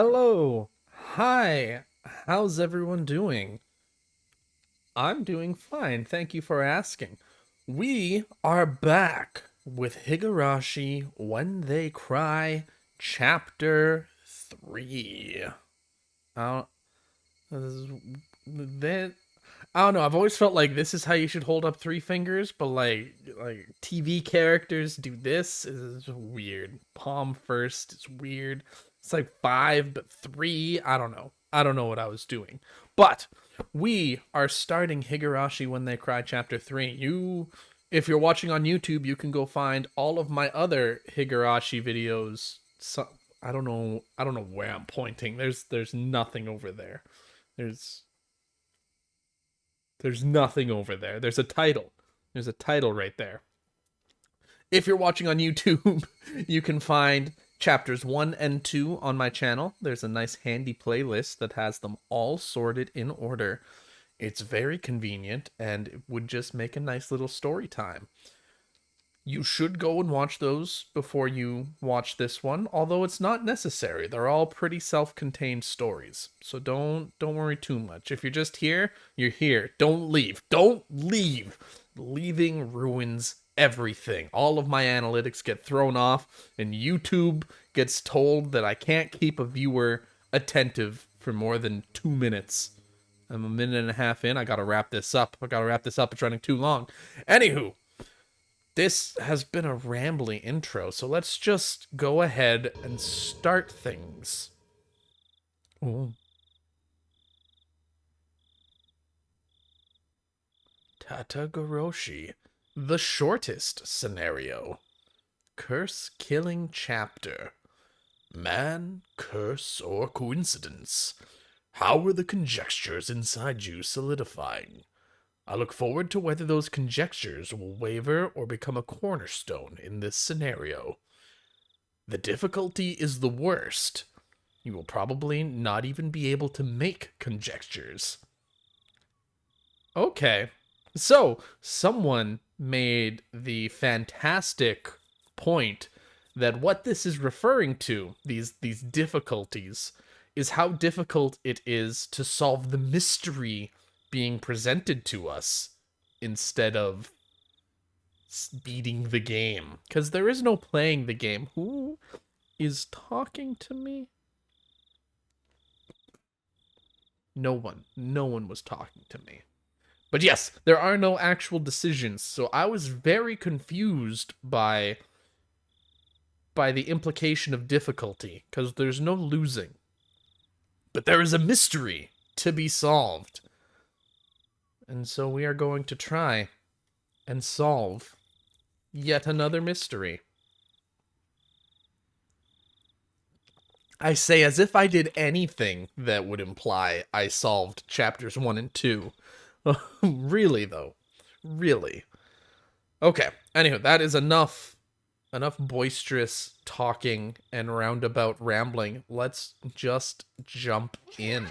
Hello. Hi. How's everyone doing? I'm doing fine. Thank you for asking. We are back with Higurashi When They Cry, Chapter 3. I that I don't know. I've always felt like this is how you should hold up three fingers, but like TV characters do this is weird. Palm first is weird. It's like five, but three. I don't know. I don't know what I was doing. But we are starting Higurashi When They Cry Chapter 3. If you're watching on YouTube, you can go find all of my other Higurashi videos. So, I don't know. I don't know where I'm pointing. There's nothing over there. There's there's nothing over there. There's a title. There's a title right there. If you're watching on YouTube, you can find chapters 1 and 2 on my channel. There's a nice handy playlist that has them all sorted in order. It's very convenient and it would just make a nice little story time. You should go and watch those before you watch this one, although it's not necessary. They're all pretty self-contained stories. So don't worry too much. If you're just here, you're here. Don't leave. Don't leave. Leaving ruins everything. All of my analytics get thrown off and YouTube gets told that I can't keep a viewer attentive for more than 2 minutes. I'm a minute and a half in. I gotta wrap this up. It's running too long. Anywho, this has been a rambly intro, so let's just go ahead and start things. Ooh. Tatagoroshi, the shortest scenario. Curse-killing chapter. Man, curse, or coincidence? How are the conjectures inside you solidifying? I look forward to whether those conjectures will waver or become a cornerstone in this scenario. The difficulty is the worst. You will probably not even be able to make conjectures. Okay, so someone made the fantastic point that what this is referring to, these difficulties, is how difficult it is to solve the mystery being presented to us instead of beating the game. Because there is no playing the game. Who is talking to me? No one. No one was talking to me. But yes, there are no actual decisions. So I was very confused by the implication of difficulty, because there's no losing. But there is a mystery to be solved. And so we are going to try and solve yet another mystery. I say as if I did anything that would imply I solved chapters 1 and 2. Really, though. Really. Okay, anywho, that is enough boisterous talking and roundabout rambling. Let's just jump in.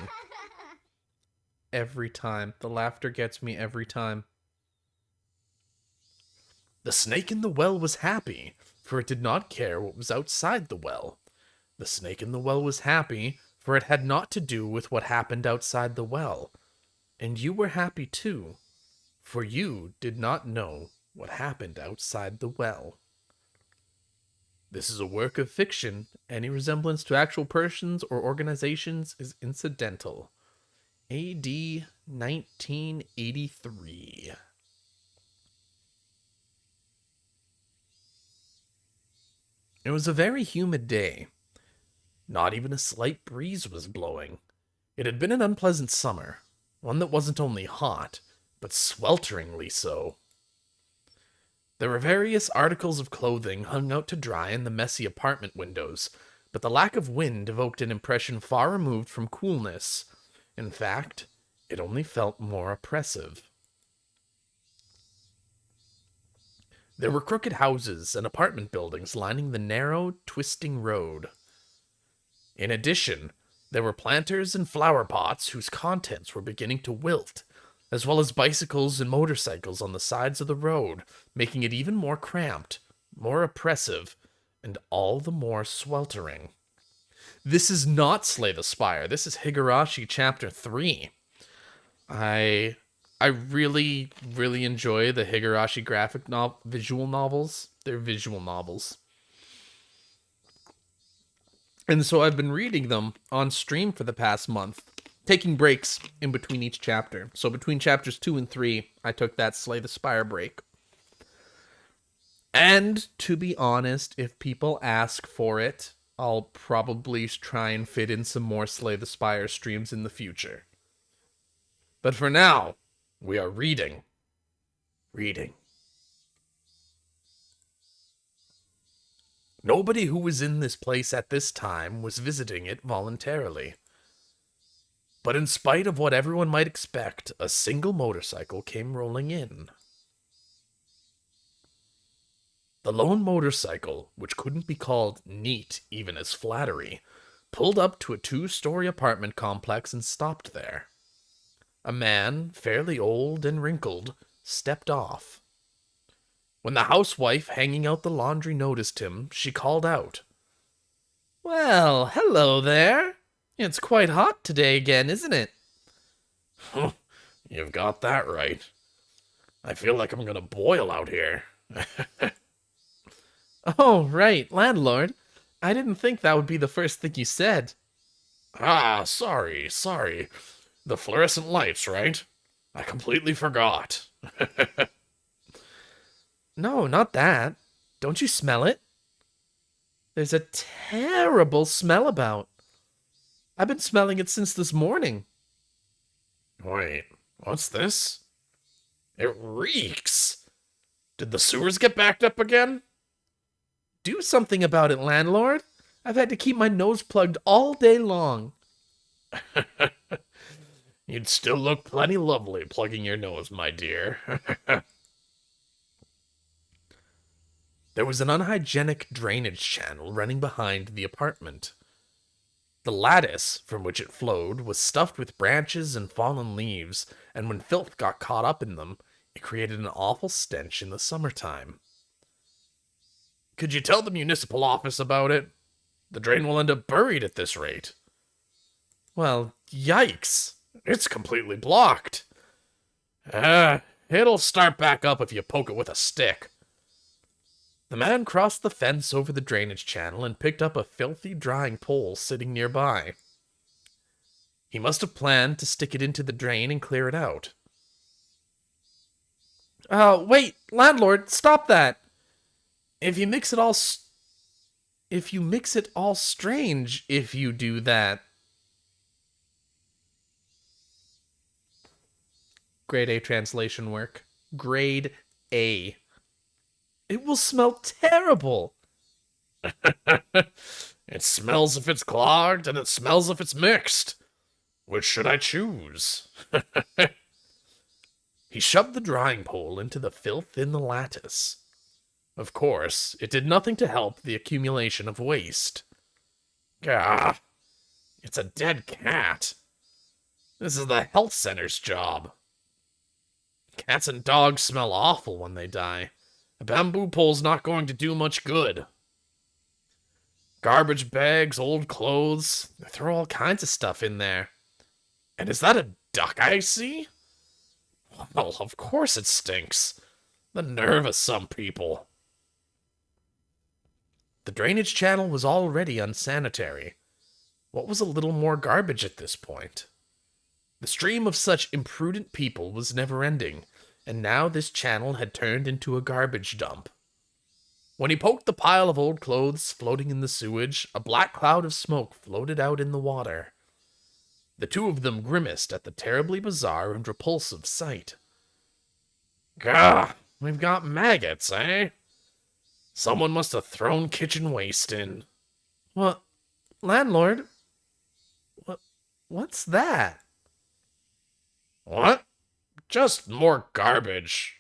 Every time. The laughter gets me every time. The snake in the well was happy, for it did not care what was outside the well. The snake in the well was happy, for it had naught to do with what happened outside the well. And you were happy too, for you did not know what happened outside the well. This is a work of fiction. Any resemblance to actual persons or organizations is incidental. AD 1983. It was a very humid day. Not even a slight breeze was blowing. It had been an unpleasant summer, one that wasn't only hot, but swelteringly so. There were various articles of clothing hung out to dry in the messy apartment windows, but the lack of wind evoked an impression far removed from coolness. In fact, it only felt more oppressive. There were crooked houses and apartment buildings lining the narrow, twisting road. In addition, there were planters and flower pots whose contents were beginning to wilt, as well as bicycles and motorcycles on the sides of the road, making it even more cramped, more oppressive, and all the more sweltering. This is not Slay the Spire. This is Higurashi Chapter 3. I I really enjoy the Higurashi visual novels. They're visual novels. And so I've been reading them on stream for the past month, taking breaks in between each chapter. So between chapters 2 and 3, I took that Slay the Spire break. And to be honest, if people ask for it, I'll probably try and fit in some more Slay the Spire streams in the future. But for now, we are reading. Reading. Nobody who was in this place at this time was visiting it voluntarily. But in spite of what everyone might expect, a single motorcycle came rolling in. The lone motorcycle, which couldn't be called neat even as flattery, pulled up to a 2-story apartment complex and stopped there. A man, fairly old and wrinkled, stepped off. When the housewife hanging out the laundry noticed him, she called out, "Well, hello there. It's quite hot today again, isn't it?" "You've got that right. I feel like I'm gonna boil out here." "Oh, right, landlord. I didn't think that would be the first thing you said." "Ah, sorry. The fluorescent lights, right? I completely forgot." "No, not that. Don't you smell it? There's a terrible smell about. I've been smelling it since this morning." "Wait, what's this? It reeks. Did the sewers get backed up again?" "Do something about it, landlord. I've had to keep my nose plugged all day long." "You'd still look plenty lovely plugging your nose, my dear." There was an unhygienic drainage channel running behind the apartment. The lattice from which it flowed was stuffed with branches and fallen leaves, and when filth got caught up in them, it created an awful stench in the summertime. "Could you tell the municipal office about it? The drain will end up buried at this rate." "Well, yikes. It's completely blocked." It'll start back up if you poke it with a stick." The man crossed the fence over the drainage channel and picked up a filthy drying pole sitting nearby. He must have planned to stick it into the drain and clear it out. Wait, landlord, stop that. If you mix it all strange if you do that." Grade A translation work. Grade A. "It will smell terrible." "It smells if it's clogged, and it smells if it's mixed. Which should I choose?" He shoved the drying pole into the filth in the lattice. Of course, it did nothing to help the accumulation of waste. Gah! It's a dead cat. This is the health center's job. Cats and dogs smell awful when they die. A bamboo pole's not going to do much good. Garbage bags, old clothes, they throw all kinds of stuff in there. And is that a duck I see? Well, of course it stinks. The nerve of some people." The drainage channel was already unsanitary. What was a little more garbage at this point? The stream of such imprudent people was never-ending, and now this channel had turned into a garbage dump. When he poked the pile of old clothes floating in the sewage, a black cloud of smoke floated out in the water. The two of them grimaced at the terribly bizarre and repulsive sight. "Gah, we've got maggots, eh? Someone must have thrown kitchen waste in." "What, landlord? What's that?" "What? Just more garbage."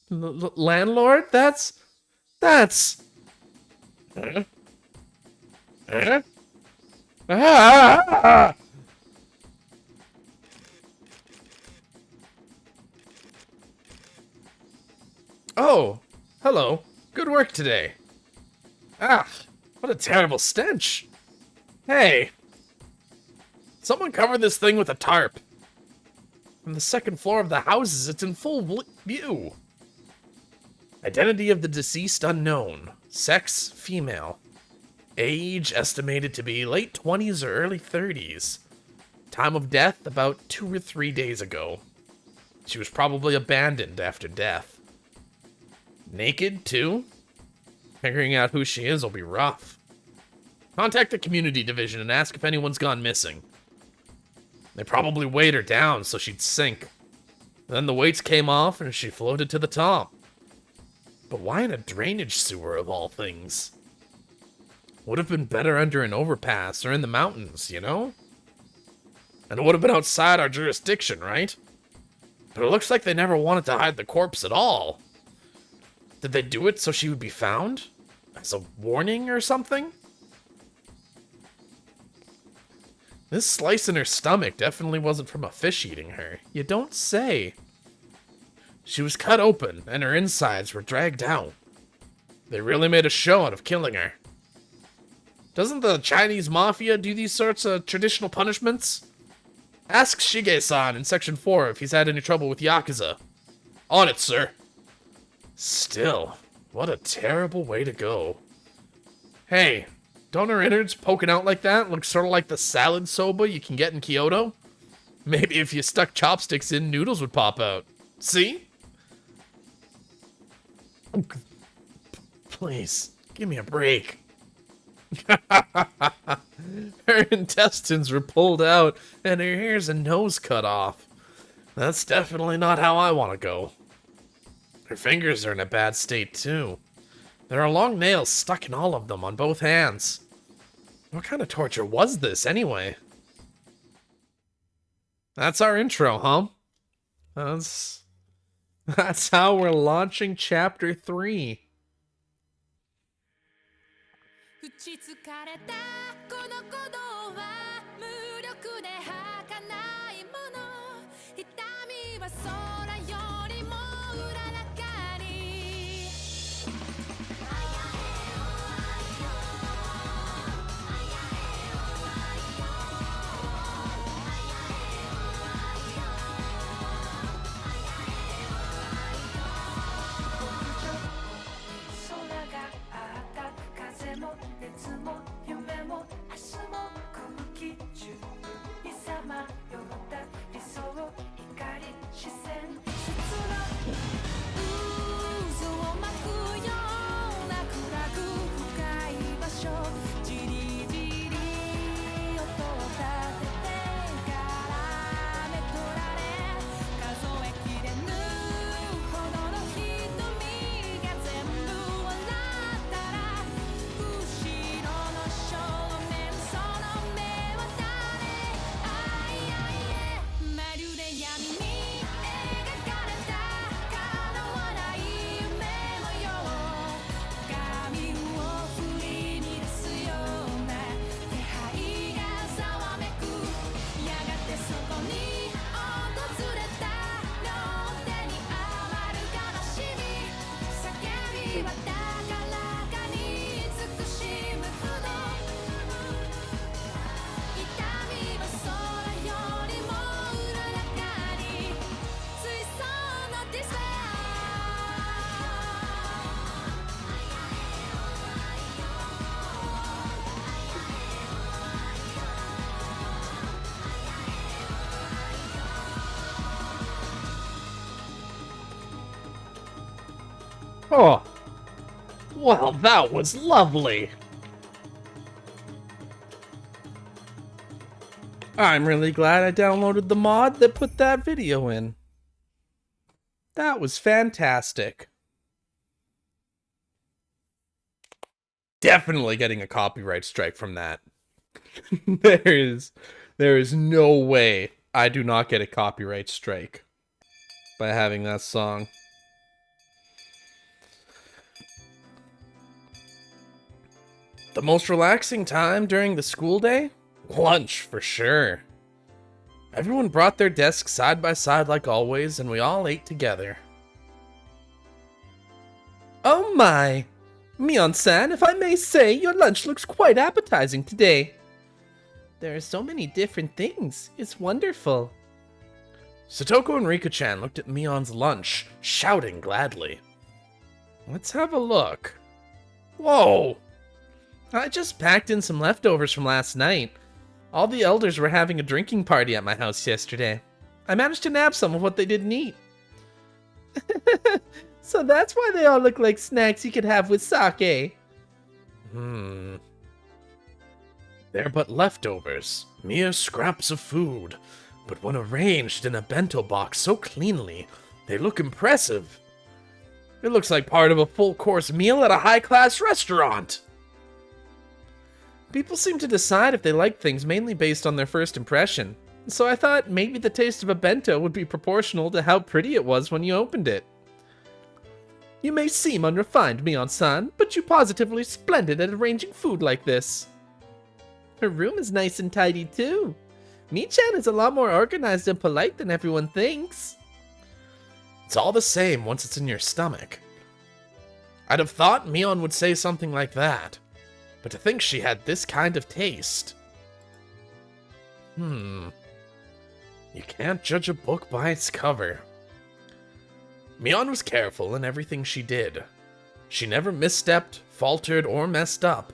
"Landlord, that's... Huh? Huh? Ah! Oh, hello. Good work today." "Ah, what a terrible stench. Hey! Someone cover this thing with a tarp. From the second floor of the houses, it's in full view. Identity of the deceased unknown. Sex, female. Age estimated to be late 20s or early 30s. Time of death about 2 or 3 days ago. She was probably abandoned after death. Naked, too? Figuring out who she is will be rough. Contact the community division and ask if anyone's gone missing. They probably weighed her down so she'd sink. Then the weights came off and she floated to the top. But why in a drainage sewer of all things? Would have been better under an overpass or in the mountains, you know? And it would have been outside our jurisdiction, right? But it looks like they never wanted to hide the corpse at all. Did they do it so she would be found? As a warning or something? This slice in her stomach definitely wasn't from a fish eating her. You don't say. She was cut open, and her insides were dragged out. They really made a show out of killing her. Doesn't the Chinese mafia do these sorts of traditional punishments? Ask Shige-san in Section 4 if he's had any trouble with Yakuza. On it, sir. Still, what a terrible way to go. Hey, don't her innards poking out like that look sort of like the salad soba you can get in Kyoto? Maybe if you stuck chopsticks in, noodles would pop out. See? Please, give me a break. Her intestines were pulled out, and her ears and nose cut off. That's definitely not how I want to go. Her fingers are in a bad state, too. There are long nails stuck in all of them on both hands. What kind of torture was this, anyway? That's our intro, huh? That's how we're launching Chapter 3. 打ちつかれたこの鼓動は無力で儚いもの痛みは空よりもうららかに空があった風も熱も夢も明日も空気中にさまよった理想怒り視線切な渦を巻くような暗く深い場所じりじり音を立ててからめとられ数えきれぬほどの瞳が全部笑ったら後ろの正面その目は誰あいあいえまるで闇に描かれた叶わない夢模様髪を振り乱すような気配がざわめくやがてそこに訪れた両手に余る悲しみ叫びは高らかに慈しむほど痛みは空よりもうららかに水槽のディスプレイ Oh, well, that was lovely. I'm really glad I downloaded the mod that put that video in. That was fantastic. Definitely getting a copyright strike from that. There is no way I do not get a copyright strike by having that song. The most relaxing time during the school day? Lunch, for sure. Everyone brought their desks side by side like always, and we all ate together. Oh my! Mion-san, if I may say, your lunch looks quite appetizing today. There are so many different things. It's wonderful. Satoko and Rika-chan looked at Mion's lunch, shouting gladly. Let's have a look. Whoa! I just packed in some leftovers from last night. All the elders were having a drinking party at my house yesterday. I managed to nab some of what they didn't eat. So that's why they all look like snacks you could have with sake. They're but leftovers, mere scraps of food. But when arranged in a bento box so cleanly, they look impressive. It looks like part of a full-course meal at a high-class restaurant. People seem to decide if they like things mainly based on their first impression, so I thought maybe the taste of a bento would be proportional to how pretty it was when you opened it. You may seem unrefined, Mion-san, but you're positively splendid at arranging food like this. Her room is nice and tidy too. Mi-chan is a lot more organized and polite than everyone thinks. It's all the same once it's in your stomach. I'd have thought Mion would say something like that, but to think she had this kind of taste. You can't judge a book by its cover. Mion was careful in everything she did. She never misstepped, faltered, or messed up.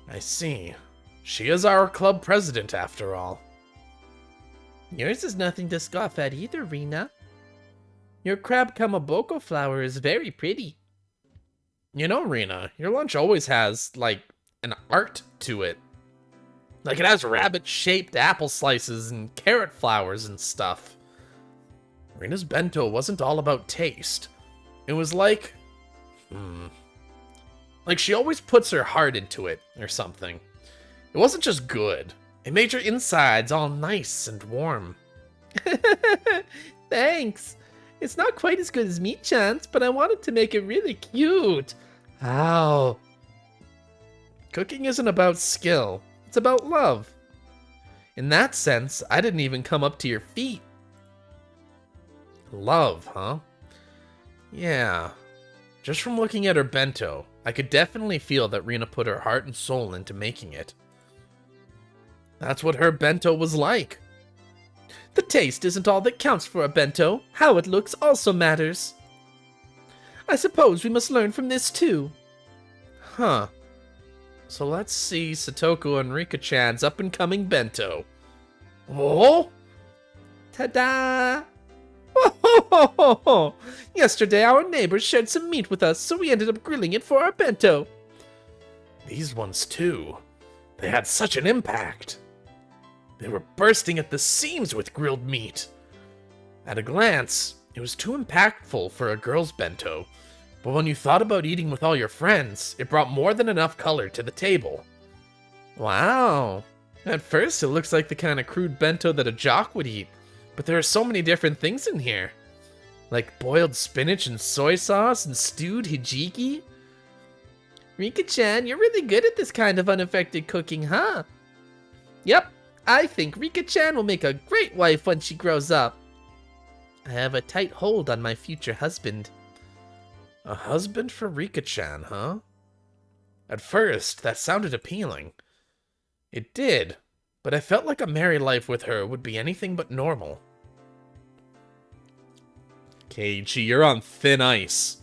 I see. She is our club president, after all. Yours is nothing to scoff at either, Rina. Your crab kamaboko flower is very pretty. You know, Rina, your lunch always has, like, an art to it. Like, it has rabbit-shaped apple slices and carrot flowers and stuff. Rina's bento wasn't all about taste. It was like... like she always puts her heart into it, or something. It wasn't just good. It made your insides all nice and warm. Thanks. It's not quite as good as Mi-chan's, but I wanted to make it really cute. Ow. Cooking isn't about skill. It's about love. In that sense, I didn't even come up to your feet. Love, huh? Yeah. Just from looking at her bento, I could definitely feel that Rina put her heart and soul into making it. That's what her bento was like. The taste isn't all that counts for a bento. How it looks also matters. I suppose we must learn from this too. Huh. So let's see Satoko and Rika-chan's up-and-coming bento. Oh! Ta-da! Oh! Yesterday our neighbors shared some meat with us, so we ended up grilling it for our bento. These ones too. They had such an impact. They were bursting at the seams with grilled meat. At a glance, it was too impactful for a girl's bento, but when you thought about eating with all your friends, it brought more than enough color to the table. Wow. At first, it looks like the kind of crude bento that a jock would eat, but there are so many different things in here. Like boiled spinach and soy sauce and stewed hijiki. Rika-chan, you're really good at this kind of unaffected cooking, huh? Yep. I think Rika-chan will make a great wife when she grows up. I have a tight hold on my future husband. A husband for Rika-chan, huh? At first, that sounded appealing. It did, but I felt like a married life with her would be anything but normal. Keiichi, you're on thin ice.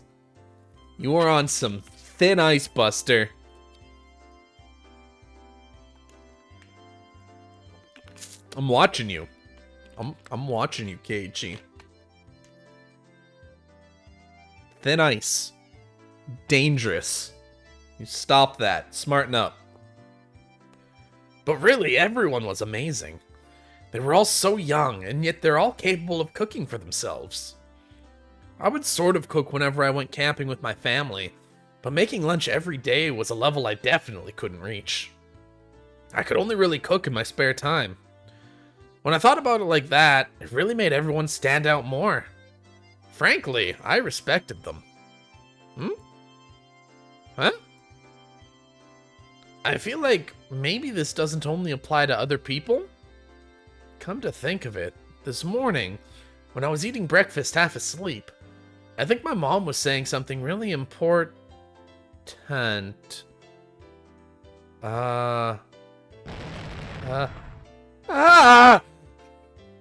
You are on some thin ice, Buster. I'm watching you. I'm watching you, Keiichi. Thin ice. Dangerous. You stop that. Smarten up. But really, everyone was amazing. They were all so young, and yet they're all capable of cooking for themselves. I would sort of cook whenever I went camping with my family, but making lunch every day was a level I definitely couldn't reach. I could only really cook in my spare time. When I thought about it like that, it really made everyone stand out more. Frankly, I respected them. Huh? I feel like maybe this doesn't only apply to other people. Come to think of it, this morning, when I was eating breakfast half asleep, I think my mom was saying something really important. Ah!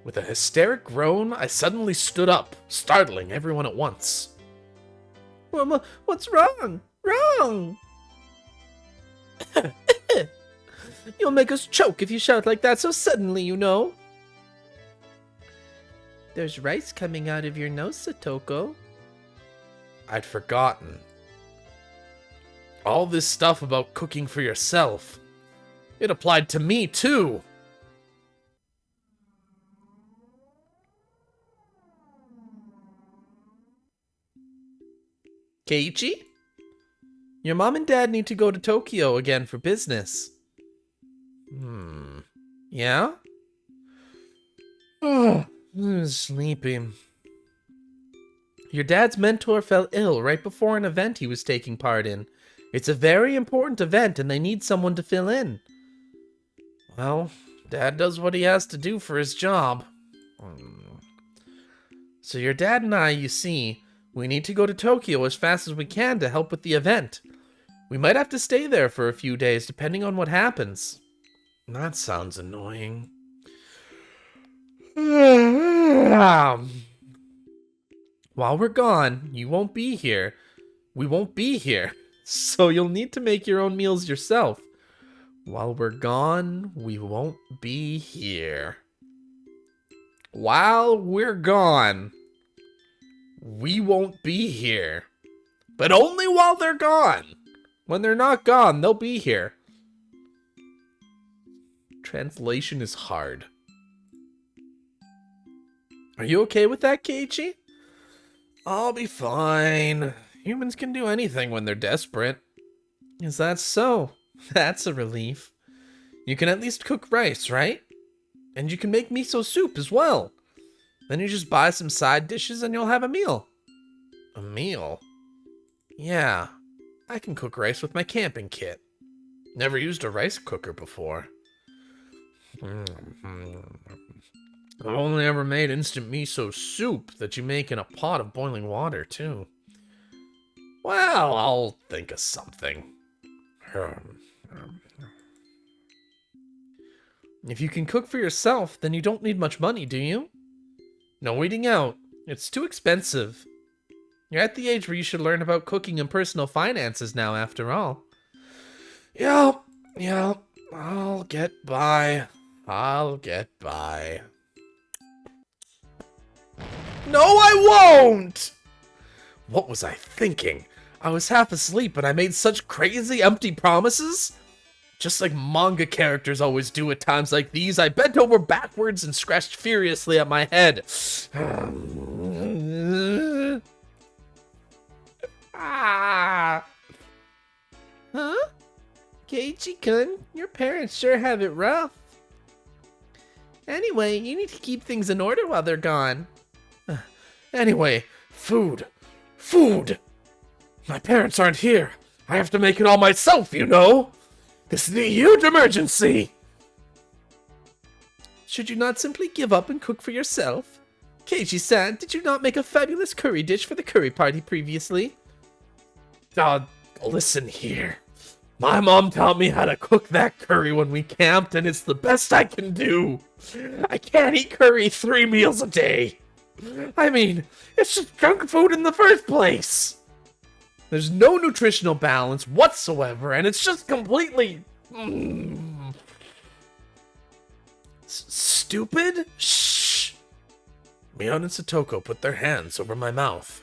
With a hysteric groan, I suddenly stood up, startling everyone at once. What's wrong? Wrong! You'll make us choke if you shout like that so suddenly, you know. There's rice coming out of your nose, Satoko. I'd forgotten. All this stuff about cooking for yourself. It applied to me, too. Keiichi? Your mom and dad need to go to Tokyo again for business. Yeah? Oh, I'm sleepy. Your dad's mentor fell ill right before an event he was taking part in. It's a very important event and they need someone to fill in. Well, Dad does what he has to do for his job. So your dad and I, you see, we need to go to Tokyo as fast as we can to help with the event. We might have to stay there for a few days depending on what happens. That sounds annoying. While we're gone, you won't be here. We won't be here. So you'll need to make your own meals yourself. While we're gone, we won't be here. While we're gone, we won't be here. But only while they're gone. When they're not gone, they'll be here. Translation is hard. Are you okay with that, Keiichi? I'll be fine. Humans can do anything when they're desperate. Is that so? That's a relief. You can at least cook rice, right? And you can make miso soup as well. Then you just buy some side dishes and you'll have a meal. A meal? Yeah, I can cook rice with my camping kit. Never used a rice cooker before. I've only ever made instant miso soup that you make in a pot of boiling water, too. Well, I'll think of something. If you can cook for yourself, then you don't need much money, do you? No eating out. It's too expensive. You're at the age where you should learn about cooking and personal finances now, after all. Yeah, I'll get by. No, I won't! What was I thinking? I was half asleep and I made such crazy empty promises? Just like manga characters always do at times like these, I bent over backwards and scratched furiously at my head. Huh? Keiichi-kun, your parents sure have it rough. Anyway, you need to keep things in order while they're gone. Anyway, food. My parents aren't here. I have to make it all myself, you know. This is a huge emergency. Should you not simply give up and cook for yourself? Keiji-san, did you not make a fabulous curry dish for the curry party previously? Listen here. My mom taught me how to cook that curry when we camped, and it's the best I can do. I can't eat curry 3 meals a day. I mean, it's just junk food in the first place. There's no nutritional balance whatsoever, and it's just completely... stupid? Shh! Mion and Satoko put their hands over my mouth.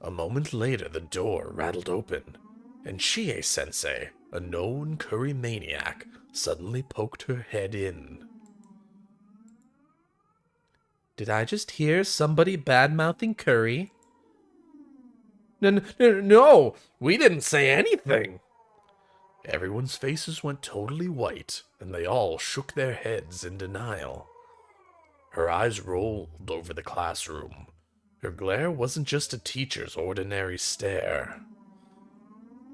A moment later, the door rattled open, and Chie-sensei, a known curry maniac, suddenly poked her head in. Did I just hear somebody bad-mouthing curry? No, we didn't say anything. Everyone's faces went totally white, and they all shook their heads in denial. Her eyes rolled over the classroom. Her glare wasn't just a teacher's ordinary stare.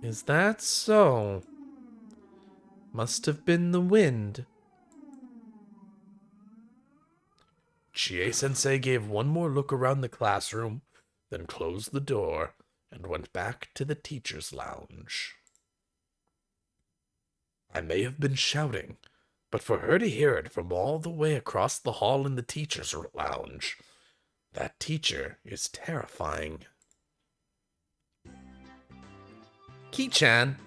Is that so? Must have been the wind. Chie-sensei gave one more look around the classroom, then closed the door and went back to the teacher's lounge. I may have been shouting, but for her to hear it from all the way across the hall in the teacher's lounge, that teacher is terrifying. Ki-chan,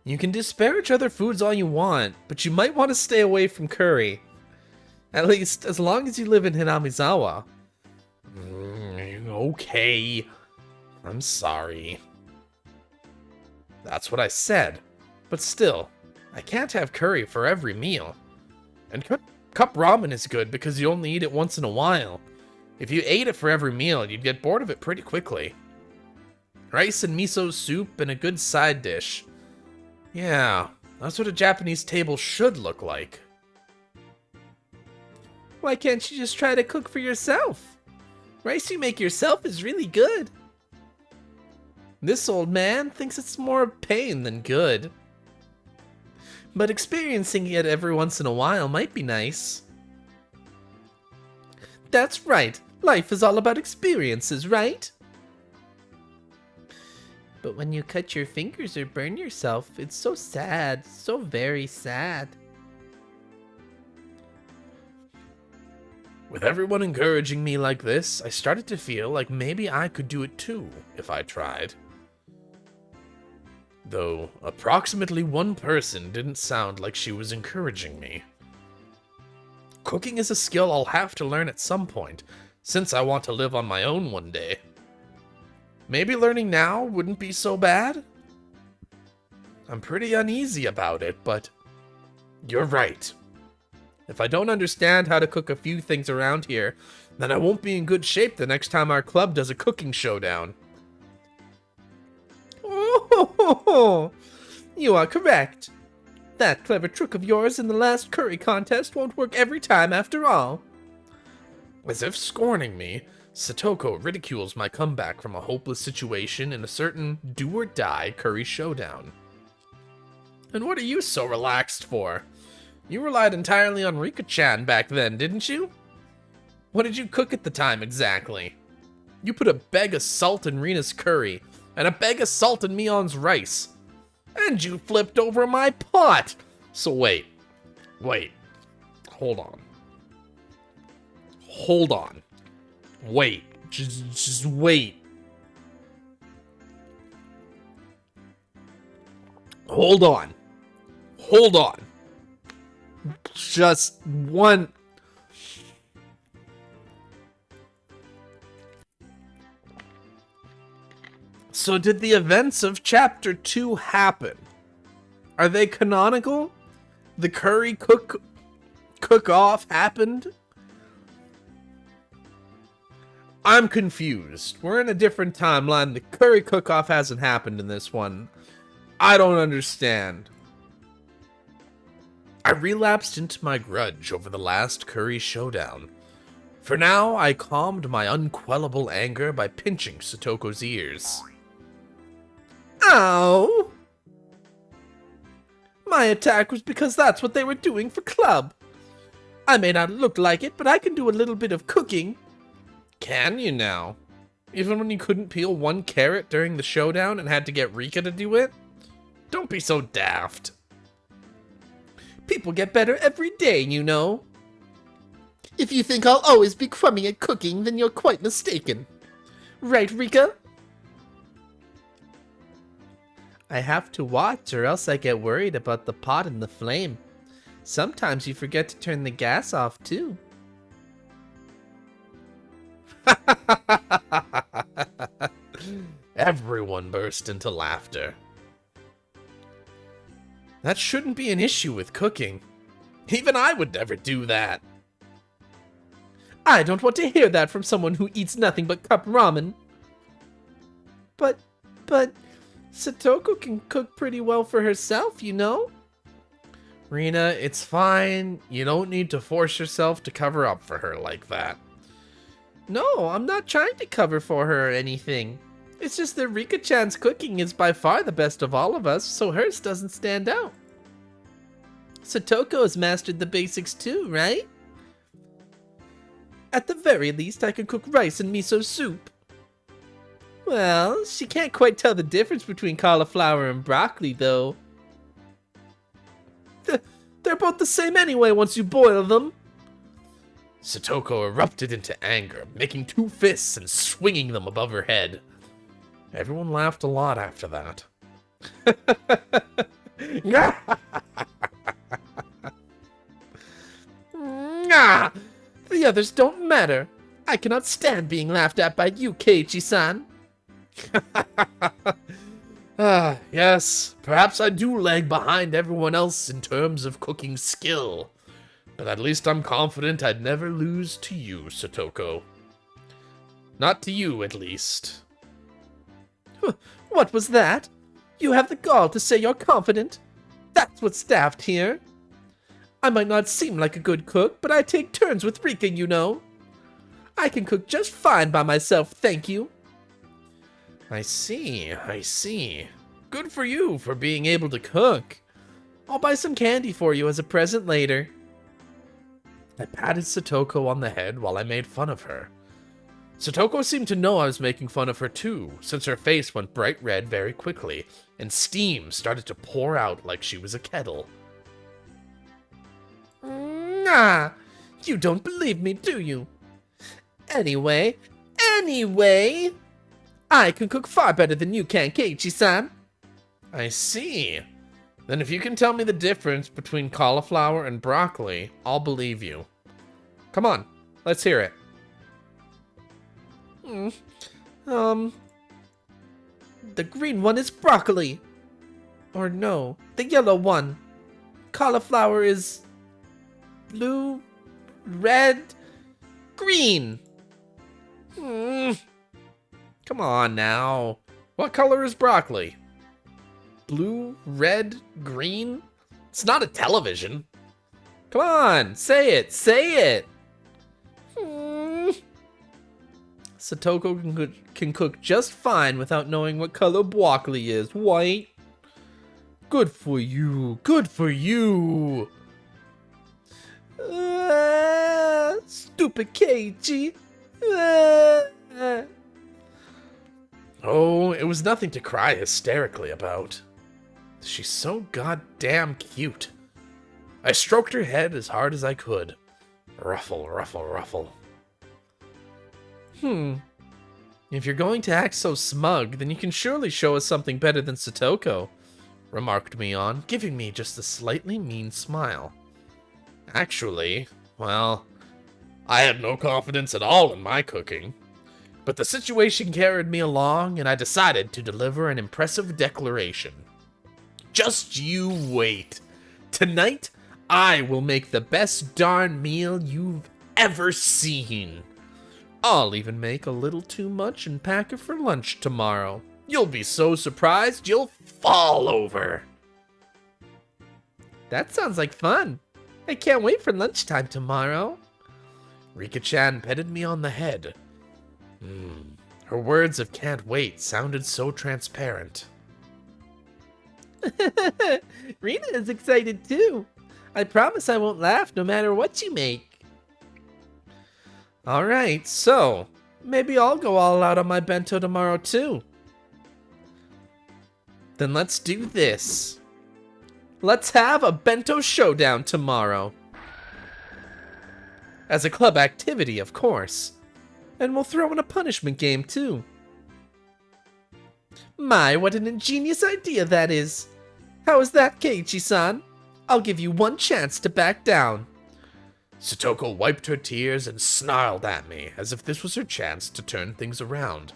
you can disparage other foods all you want, but you might want to stay away from curry. At least, as long as you live in Hinamizawa. Okay. I'm sorry. That's what I said. But still, I can't have curry for every meal. And cup ramen is good because you only eat it once in a while. If you ate it for every meal, you'd get bored of it pretty quickly. Rice and miso soup and a good side dish. Yeah, that's what a Japanese table should look like. Why can't you just try to cook for yourself? Rice you make yourself is really good. This old man thinks it's more pain than good. But experiencing it every once in a while might be nice. That's right. Life is all about experiences, right? But when you cut your fingers or burn yourself, it's so sad. So very sad. With everyone encouraging me like this, I started to feel like maybe I could do it too, if I tried. Though, approximately one person didn't sound like she was encouraging me. Cooking is a skill I'll have to learn at some point, since I want to live on my own one day. Maybe learning now wouldn't be so bad? I'm pretty uneasy about it, but you're right. If I don't understand how to cook a few things around here, then I won't be in good shape the next time our club does a cooking showdown. Oh, you are correct. That clever trick of yours in the last curry contest won't work every time after all. As if scorning me, Satoko ridicules my comeback from a hopeless situation in a certain do-or-die curry showdown. And what are you so relaxed for? You relied entirely on Rika-chan back then, didn't you? What did you cook at the time exactly? You put a bag of salt in Rina's curry, and a bag of salt in Mion's rice. And you flipped over my pot! So wait. Hold on. Wait. Just wait. Hold on. Just one. So did the events of Chapter 2 happen? Are they canonical? The curry cook-off happened? I'm confused. We're in a different timeline. The curry cook-off hasn't happened in this one. I don't understand. I relapsed into my grudge over the last curry showdown. For now, I calmed my unquellable anger by pinching Satoko's ears. Ow! My attack was because that's what they were doing for club. I may not look like it, but I can do a little bit of cooking. Can you now? Even when you couldn't peel one carrot during the showdown and had to get Rika to do it? Don't be so daft. People get better every day, you know. If you think I'll always be crummy at cooking, then you're quite mistaken. Right, Rika? I have to watch or else I get worried about the pot and the flame. Sometimes you forget to turn the gas off too. Everyone burst into laughter. That shouldn't be an issue with cooking. Even I would never do that. I don't want to hear that from someone who eats nothing but cup ramen. But, Satoko can cook pretty well for herself, you know? Rina, it's fine. You don't need to force yourself to cover up for her like that. No, I'm not trying to cover for her or anything. It's just that Rika-chan's cooking is by far the best of all of us, so hers doesn't stand out. Satoko has mastered the basics too, right? At the very least, I can cook rice and miso soup. Well, she can't quite tell the difference between cauliflower and broccoli, though. They're both the same anyway once you boil them. Satoko erupted into anger, making 2 fists and swinging them above her head. Everyone laughed a lot after that. The others don't matter. I cannot stand being laughed at by you, Keiichi-san. Yes, perhaps I do lag behind everyone else in terms of cooking skill. But at least I'm confident I'd never lose to you, Satoko. Not to you, at least. What was that? You have the gall to say you're confident? That's what's daft here. I might not seem like a good cook, but I take turns with Rika, you know. I can cook just fine by myself, thank you. I see. Good for you for being able to cook. I'll buy some candy for you as a present later. I patted Satoko on the head while I made fun of her. Satoko seemed to know I was making fun of her too, since her face went bright red very quickly, and steam started to pour out like she was a kettle. You don't believe me, do you? Anyway, I can cook far better than you can, Keiichi-san. I see. Then if you can tell me the difference between cauliflower and broccoli, I'll believe you. Come on, let's hear it. The green one is broccoli. Or no, the yellow one. Cauliflower is blue, red, green. Come on now. What color is broccoli? Blue, red, green? It's not a television. Come on, say it. Satoko can cook just fine without knowing what color broccoli is. White. Good for you. Stupid Keiichi. Oh, it was nothing to cry hysterically about. She's so goddamn cute. I stroked her head as hard as I could. Ruffle, ruffle, ruffle. If you're going to act so smug, then you can surely show us something better than Satoko, remarked Mion, giving me just a slightly mean smile. Actually, well, I had no confidence at all in my cooking. But the situation carried me along, and I decided to deliver an impressive declaration. Just you wait. Tonight, I will make the best darn meal you've ever seen. I'll even make a little too much and pack it for lunch tomorrow. You'll be so surprised you'll fall over. That sounds like fun. I can't wait for lunchtime tomorrow. Rika-chan petted me on the head. Her words of can't wait sounded so transparent. Rina is excited too. I promise I won't laugh no matter what you make. Alright, so maybe I'll go all out on my bento tomorrow too. Then let's do this. Let's have a bento showdown tomorrow. As a club activity, of course. And we'll throw in a punishment game too. My, what an ingenious idea that is. How is that, Keiichi-san? I'll give you one chance to back down. Satoko wiped her tears and snarled at me, as if this was her chance to turn things around.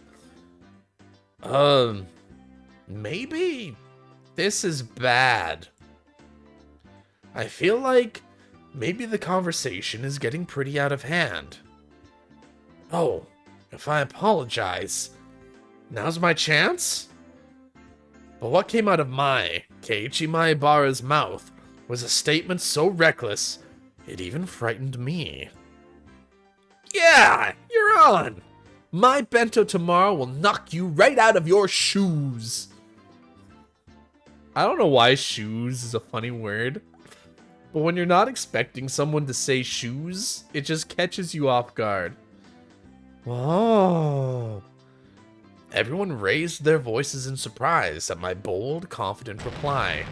Maybe this is bad. I feel like maybe the conversation is getting pretty out of hand. Oh, if I apologize, now's my chance? But what came out of my, Keiichi Maebara's mouth was a statement so reckless, it even frightened me. Yeah, you're on! My bento tomorrow will knock you right out of your shoes. I don't know why shoes is a funny word, but when you're not expecting someone to say shoes, it just catches you off guard. Whoa. Everyone raised their voices in surprise at my bold, confident reply.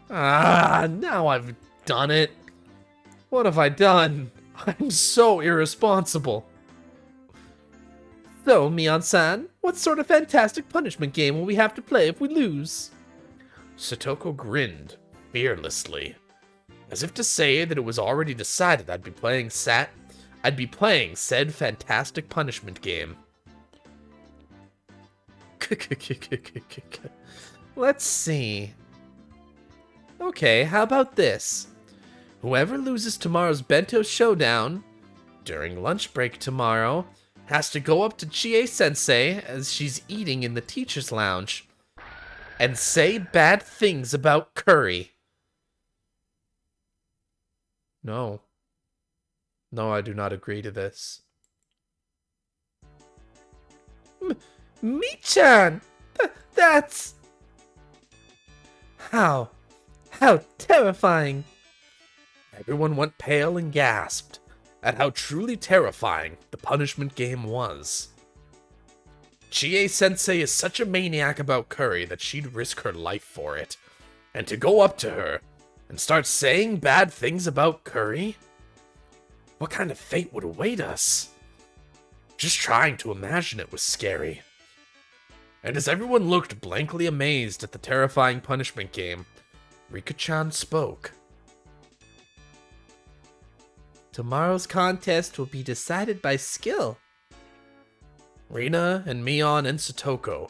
Now I've done it? What have I done? I'm so irresponsible. So, Mion-san, what sort of fantastic punishment game will we have to play if we lose? Satoko grinned, fearlessly, as if to say that it was already decided I'd be playing said fantastic punishment game. Let's see. Okay, how about this? Whoever loses tomorrow's Bento Showdown, during lunch break tomorrow, has to go up to Chie-sensei as she's eating in the teacher's lounge and say bad things about curry. No. No, I do not agree to this. Mi-chan! That's... How terrifying! Everyone went pale and gasped at how truly terrifying the punishment game was. Chie-sensei is such a maniac about curry that she'd risk her life for it. And to go up to her and start saying bad things about curry? What kind of fate would await us? Just trying to imagine it was scary. And as everyone looked blankly amazed at the terrifying punishment game, Rika-chan spoke. Tomorrow's contest will be decided by skill. Rina and Mion and Satoko,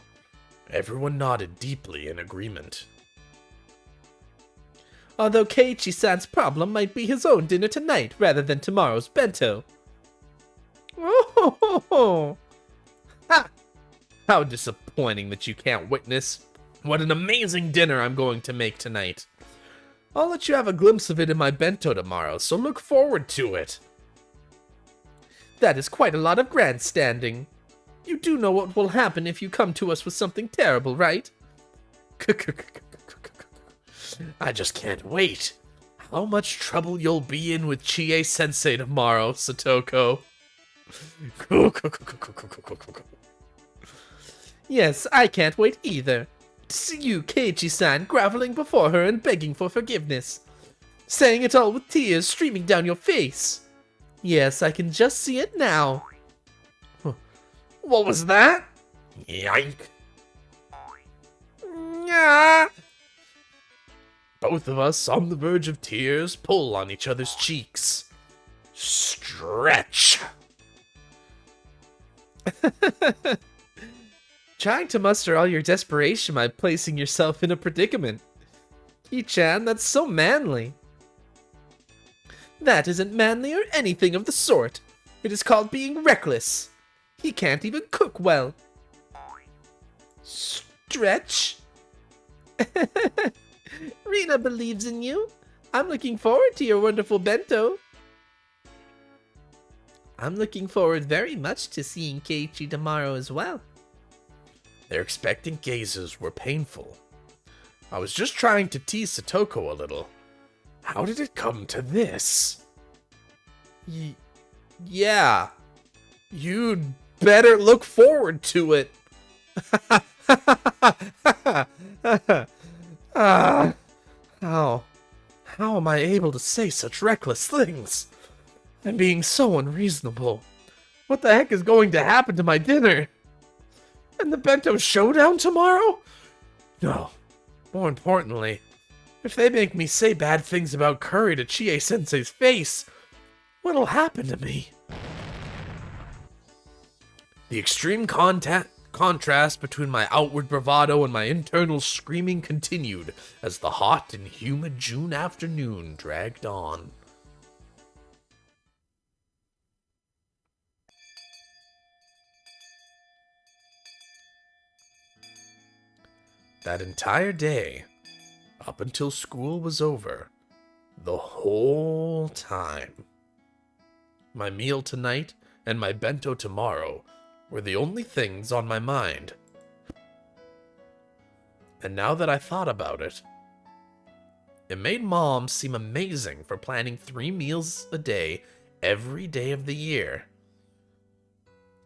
everyone nodded deeply in agreement. Although Keiichi-san's problem might be his own dinner tonight rather than tomorrow's bento. Oh, ha! How disappointing that you can't witness what an amazing dinner I'm going to make tonight. I'll let you have a glimpse of it in my bento tomorrow, so look forward to it. That is quite a lot of grandstanding. You do know what will happen if you come to us with something terrible, right? I just can't wait. How much trouble you'll be in with Chie-sensei tomorrow, Satoko. Yes, I can't wait either. To see you, Keiichi-san, groveling before her and begging for forgiveness. Saying it all with tears streaming down your face. Yes, I can just see it now. What was that? Yoink. Nyah. Both of us, on the verge of tears, pull on each other's cheeks. Stretch. Trying to muster all your desperation by placing yourself in a predicament. Kei-chan, that's so manly. That isn't manly or anything of the sort. It is called being reckless. He can't even cook well. Stretch. Rina believes in you. I'm looking forward to your wonderful bento. I'm looking forward very much to seeing Keiichi tomorrow as well. Their expectant gazes were painful. I was just trying to tease Satoko a little. How did it come to this? Yeah. You'd better look forward to it. How am I able to say such reckless things? I'm being so unreasonable. What the heck is going to happen to my dinner? And the bento showdown tomorrow? No. More importantly, if they make me say bad things about curry to Chie-sensei's face, what'll happen to me? The extreme contrast between my outward bravado and my internal screaming continued as the hot and humid June afternoon dragged on. That entire day, up until school was over, the whole time, my meal tonight and my bento tomorrow were the only things on my mind. And now that I thought about it, it made Mom seem amazing for planning 3 meals a day every day of the year.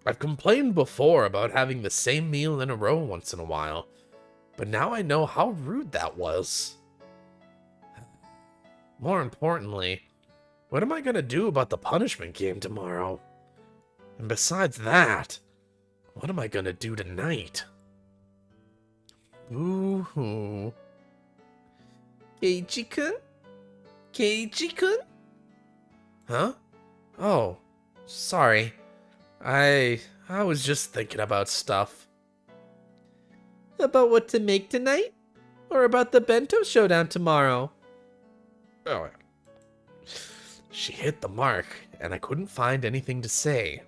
I've complained before about having the same meal in a row once in a while, but now I know how rude that was. More importantly, what am I gonna do about the punishment game tomorrow? And besides that, what am I gonna do tonight? Ooh. Keiichi-kun? Keiichi-kun? Huh? Oh, sorry. I was just thinking about stuff. About what to make tonight? Or about the Bento showdown tomorrow? Oh, she hit the mark, and I couldn't find anything to say.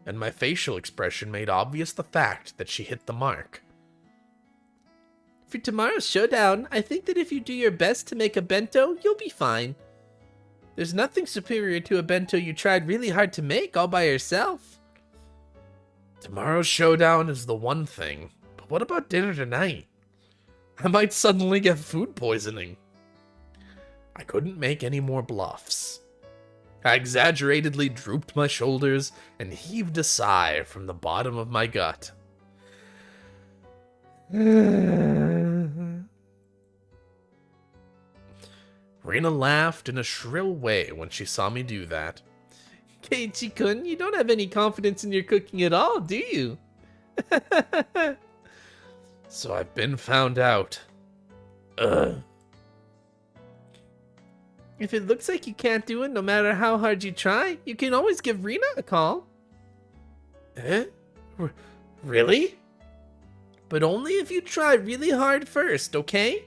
And my facial expression made obvious the fact that she hit the mark. For tomorrow's showdown, I think that if you do your best to make a bento, you'll be fine. There's nothing superior to a bento you tried really hard to make all by yourself. Tomorrow's showdown is the one thing, but what about dinner tonight? I might suddenly get food poisoning. I couldn't make any more bluffs. I exaggeratedly drooped my shoulders and heaved a sigh from the bottom of my gut. Rina laughed in a shrill way when she saw me do that. Keiichi-kun, you don't have any confidence in your cooking at all, do you? So I've been found out. Ugh. If it looks like you can't do it no matter how hard you try, you can always give Rina a call. Eh? Really? But only if you try really hard first, okay?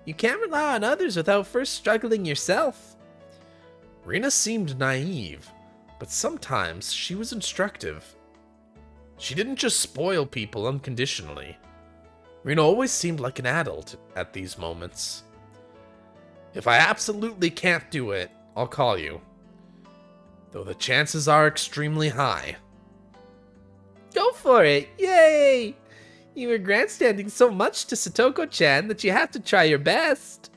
You can't rely on others without first struggling yourself. Rina seemed naive, but sometimes she was instructive. She didn't just spoil people unconditionally. Rina always seemed like an adult at these moments. If I absolutely can't do it, I'll call you. Though the chances are extremely high. Go for it! Yay! You were grandstanding so much to Satoko-chan that you have to try your best.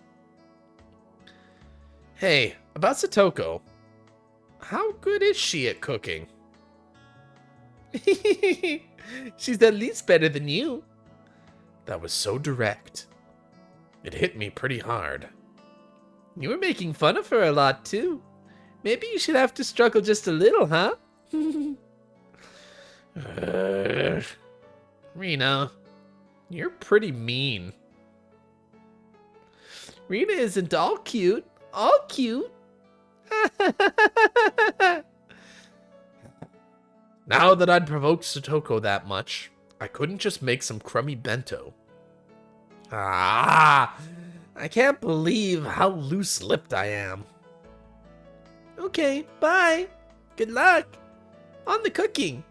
Hey, about Satoko. How good is she at cooking? She's at least better than you. That was so direct. It hit me pretty hard. You were making fun of her a lot, too. Maybe you should have to struggle just a little, huh? Rina, you're pretty mean. Rina isn't all cute. All cute. Now that I'd provoked Satoko that much, I couldn't just make some crummy bento. I can't believe how loose-lipped I am. Okay, bye. Good luck. On the cooking.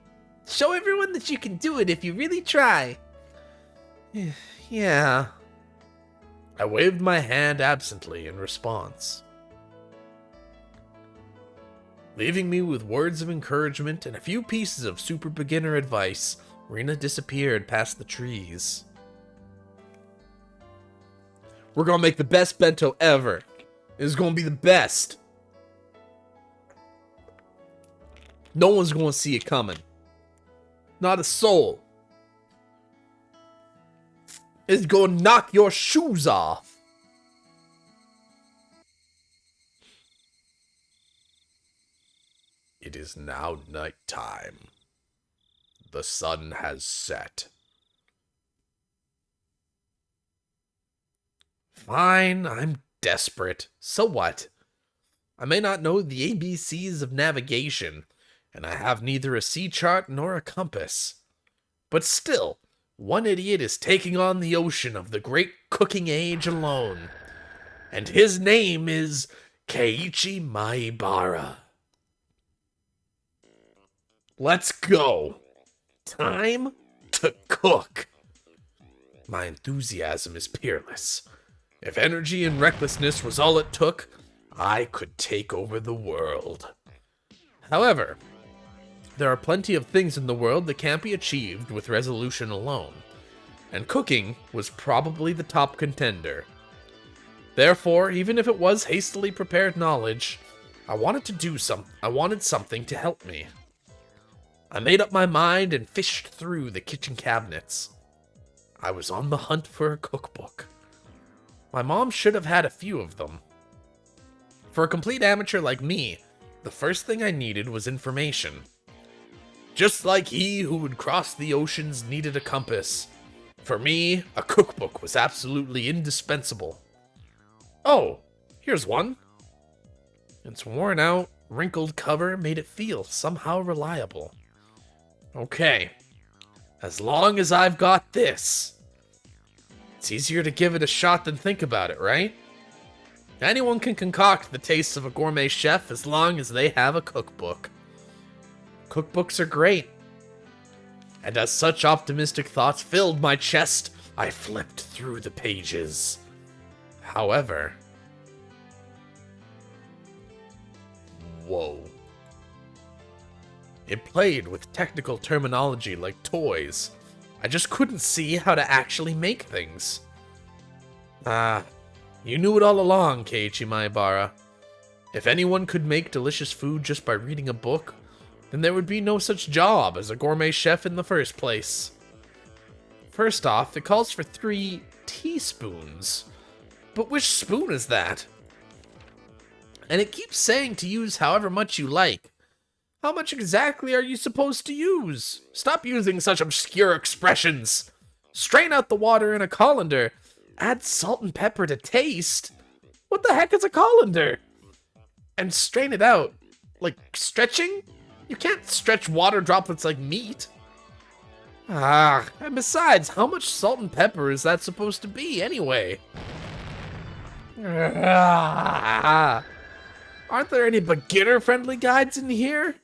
Show everyone that you can do it if you really try. Yeah. I waved my hand absently in response. Leaving me with words of encouragement and a few pieces of super beginner advice, Rina disappeared past the trees. We're gonna make the best bento ever. It's gonna be the best. No one's gonna see it coming. Not a soul. It's gonna knock your shoes off. It is now night time. The sun has set. Fine, I'm desperate. So what? I may not know the ABCs of navigation, and I have neither a sea chart nor a compass. But still, one idiot is taking on the ocean of the great cooking age alone. And his name is Keiichi Maibara. Let's go. Time to cook. My enthusiasm is peerless. If energy and recklessness was all it took, I could take over the world. However, there are plenty of things in the world that can't be achieved with resolution alone, and cooking was probably the top contender. Therefore, even if it was hastily prepared knowledge, I wanted something to help me. I made up my mind and fished through the kitchen cabinets. I was on the hunt for a cookbook. My mom should have had a few of them, For a complete amateur like me, the first thing I needed was information. Just like he who would cross the oceans needed a compass, for me, a cookbook was absolutely indispensable. Oh, here's one. Its worn out, wrinkled cover made it feel somehow reliable. Okay, as long as I've got this. It's easier to give it a shot than think about it, right? Anyone can concoct the tastes of a gourmet chef as long as they have a cookbook. Cookbooks are great. And as such optimistic thoughts filled my chest, I flipped through the pages. However... Whoa. It played with technical terminology like toys. I just couldn't see how to actually make things. You knew it all along, Keiichi Maebara. If anyone could make delicious food just by reading a book, then there would be no such job as a gourmet chef in the first place. First off, it calls for 3 teaspoons. But which spoon is that? And it keeps saying to use however much you like. How much exactly are you supposed to use? Stop using such obscure expressions. Strain out the water in a colander. Add salt and pepper to taste. What the heck is a colander? And strain it out. Like stretching? You can't stretch water droplets like meat. And besides, how much salt and pepper is that supposed to be anyway? Aren't there any beginner-friendly guides in here?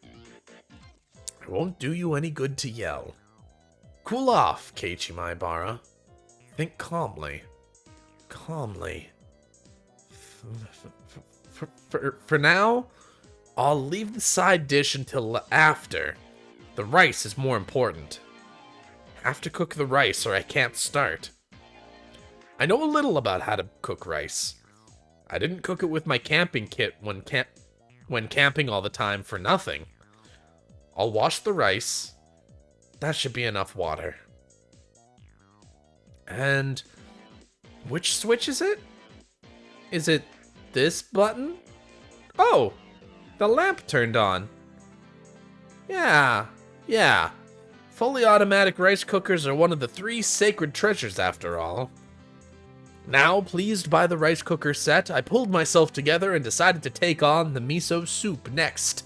It won't do you any good to yell. Cool off, Keiichi Maebara. Think calmly. Calmly. For now, I'll leave the side dish until after. The rice is more important. Have to cook the rice or I can't start. I know a little about how to cook rice. I didn't cook it with my camping kit when camping all the time for nothing. I'll wash the rice. That should be enough water. And which switch is it? Is it this button? Oh, the lamp turned on. Yeah. Fully automatic rice cookers are one of the 3 sacred treasures after all. Now, pleased by the rice cooker set, I pulled myself together and decided to take on the miso soup next.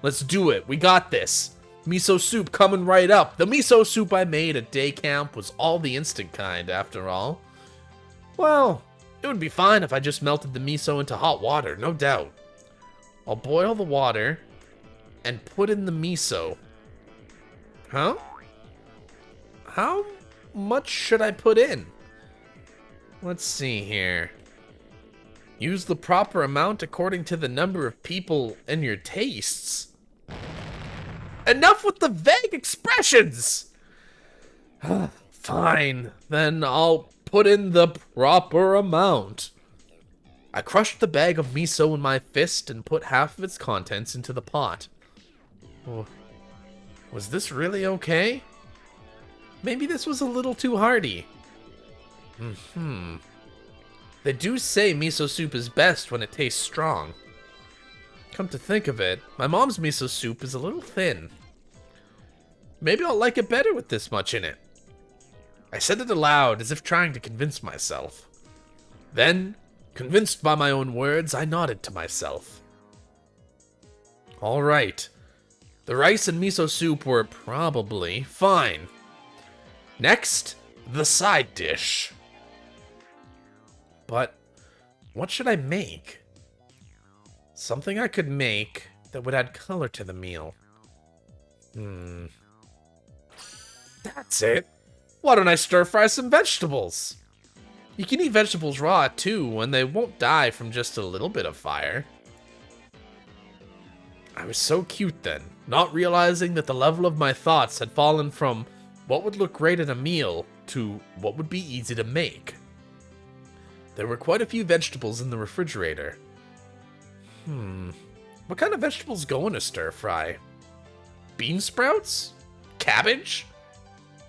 Let's do it, we got this. Miso soup coming right up. The miso soup I made at day camp was all the instant kind, after all. Well, it would be fine if I just melted the miso into hot water, no doubt. I'll boil the water and put in the miso. Huh? How much should I put in? Let's see here. Use the proper amount according to the number of people and your tastes. Enough with the vague expressions! Fine, then I'll put in the proper amount. I crushed the bag of miso in my fist and put half of its contents into the pot. Oh, was this really okay? Maybe this was a little too hearty. They do say miso soup is best when it tastes strong. Come to think of it, my mom's miso soup is a little thin. Maybe I'll like it better with this much in it. I said it aloud as if trying to convince myself. Then, convinced by my own words, I nodded to myself. All right. The rice and miso soup were probably fine. Next, the side dish. But what should I make? Something I could make that would add color to the meal. That's it. Why don't I stir fry some vegetables? You can eat vegetables raw too, and they won't die from just a little bit of fire. I was so cute then, not realizing that the level of my thoughts had fallen from what would look great at a meal to what would be easy to make. There were quite a few vegetables in the refrigerator. What kind of vegetables go in a stir fry? Bean sprouts? Cabbage?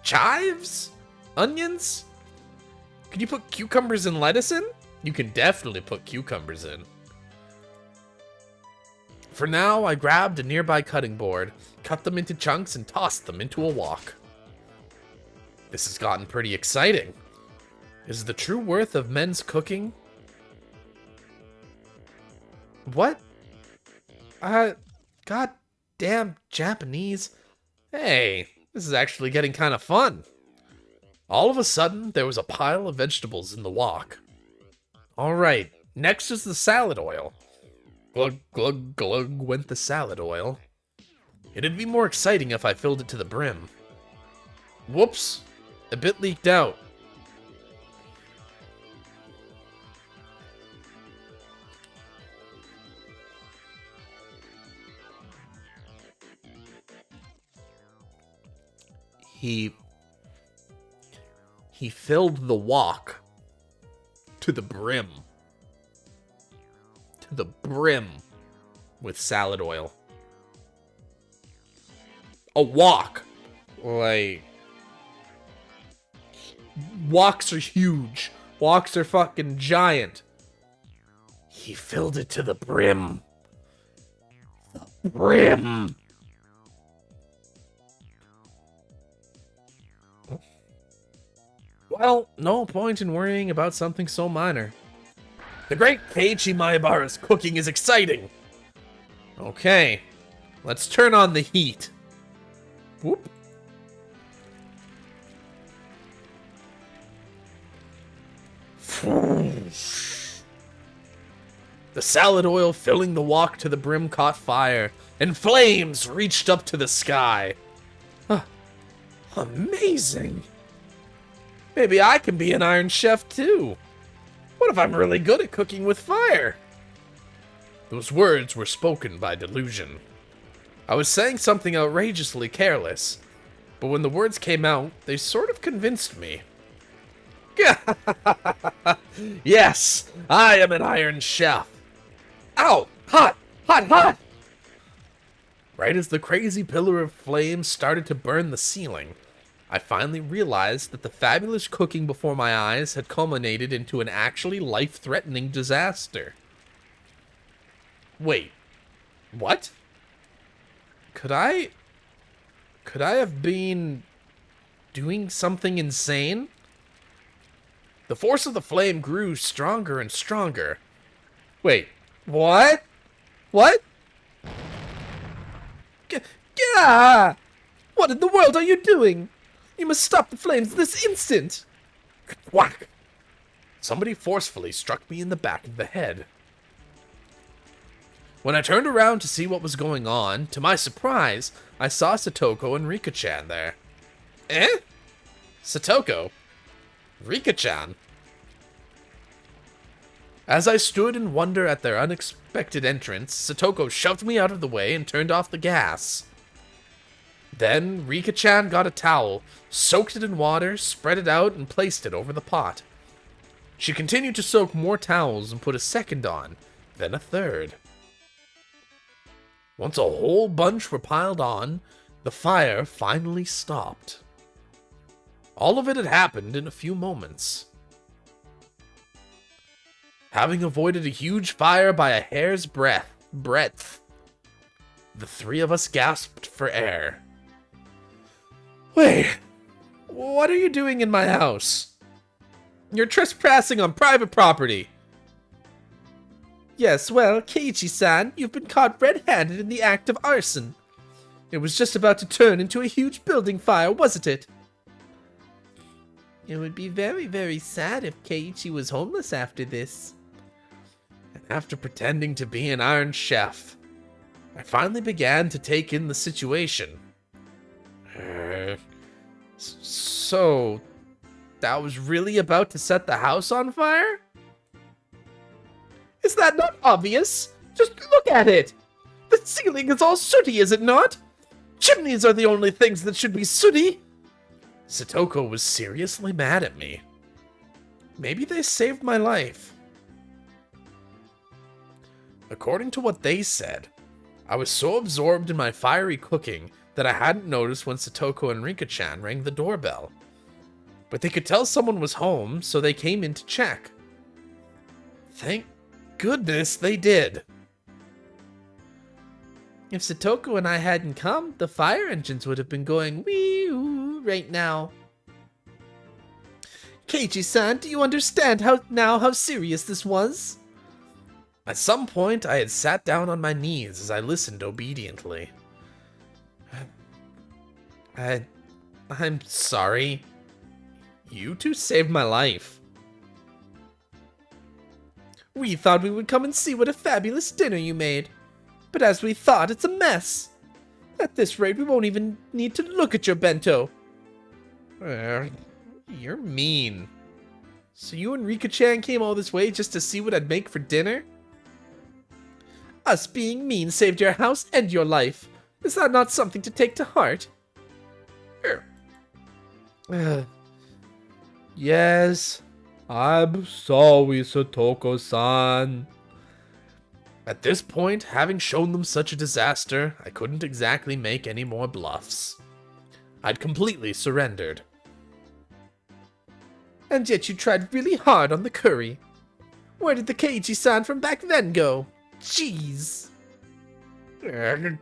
Chives? Onions? Can you put cucumbers and lettuce in? You can definitely put cucumbers in. For now, I grabbed a nearby cutting board, cut them into chunks, and tossed them into a wok. This has gotten pretty exciting. Is the true worth of men's cooking? What? Goddamn Japanese. Hey, this is actually getting kind of fun. All of a sudden, there was a pile of vegetables in the wok. Alright, next is the salad oil. Glug, glug, glug went the salad oil. It'd be more exciting if I filled it to the brim. Whoops, a bit leaked out. He filled the wok to the brim. To the brim with salad oil. A wok. Like, woks are huge. Woks are fucking giant. He filled it to the brim. The brim. Well, no point in worrying about something so minor. The great Keiichi Maebara's cooking is exciting. Okay, let's turn on the heat. Whoop. The salad oil filling the wok to the brim caught fire, and flames reached up to the sky. Amazing. Maybe I can be an Iron Chef too. What if I'm really good at cooking with fire? Those words were spoken by delusion. I was saying something outrageously careless, but when the words came out, they sort of convinced me. Yes, I am an Iron Chef. Ow! Hot! Hot! Hot! Right as the crazy pillar of flame started to burn the ceiling, I finally realized that the fabulous cooking before my eyes had culminated into an actually life-threatening disaster. Wait, what? Could I have been doing something insane? The force of the flame grew stronger and stronger. Wait, what? What? Gah! What in the world are you doing? You must stop the flames this instant! Whack! Somebody forcefully struck me in the back of the head. When I turned around to see what was going on, to my surprise, I saw Satoko and Rika-chan there. Eh? Satoko? Rika-chan? As I stood in wonder at their unexpected entrance, Satoko shoved me out of the way and turned off the gas. Then, Rika-chan got a towel, soaked it in water, spread it out, and placed it over the pot. She continued to soak more towels and put a second on, then a third. Once a whole bunch were piled on, the fire finally stopped. All of it had happened in a few moments. Having avoided a huge fire by a hair's breadth, the three of us gasped for air. Wait, what are you doing in my house? You're trespassing on private property. Yes, well, Keiichi-san, you've been caught red-handed in the act of arson. It was just about to turn into a huge building fire, wasn't it? It would be very, very sad if Keiichi was homeless after this. And after pretending to be an Iron Chef, I finally began to take in the situation. So, that was really about to set the house on fire? Is that not obvious? Just look at it! The ceiling is all sooty, is it not? Chimneys are the only things that should be sooty! Satoko was seriously mad at me. Maybe they saved my life. According to what they said, I was so absorbed in my fiery cooking that I hadn't noticed when Satoko and Rika-chan rang the doorbell. But they could tell someone was home, so they came in to check. Thank goodness they did. If Satoko and I hadn't come, the fire engines would have been going wee-oo right now. Keiichi-san, do you understand how serious this was? At some point, I had sat down on my knees as I listened obediently. I'm sorry. You two saved my life. We thought we would come and see what a fabulous dinner you made. But as we thought, it's a mess. At this rate, we won't even need to look at your bento. You're mean. So you and Rika-chan came all this way just to see what I'd make for dinner? Us being mean saved your house and your life. Is that not something to take to heart? Yes, I'm sorry, Satoko-san. At this point, having shown them such a disaster, I couldn't exactly make any more bluffs. I'd completely surrendered. And yet you tried really hard on the curry. Where did the Keiichi-san from back then go? Jeez. I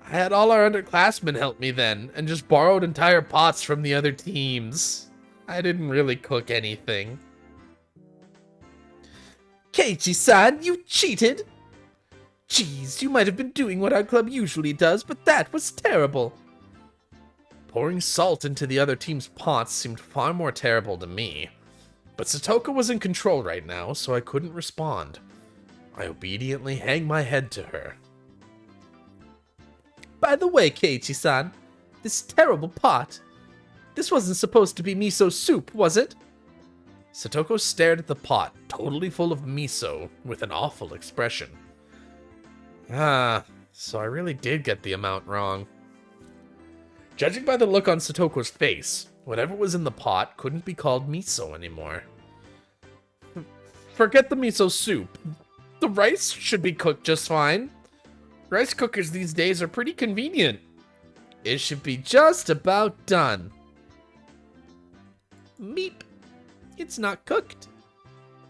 had all our underclassmen help me then, and just borrowed entire pots from the other teams. I didn't really cook anything. Keiichi-san, you cheated! Jeez, you might have been doing what our club usually does, but that was terrible. Pouring salt into the other team's pots seemed far more terrible to me. But Satoko was in control right now, so I couldn't respond. I obediently hang my head to her. By the way, Keiichi-san, this terrible pot. This wasn't supposed to be miso soup, was it? Satoko stared at the pot, totally full of miso, with an awful expression. So I really did get the amount wrong. Judging by the look on Satoko's face, whatever was in the pot couldn't be called miso anymore. Forget the miso soup. The rice should be cooked just fine. Rice cookers these days are pretty convenient. It should be just about done. Meep. It's not cooked.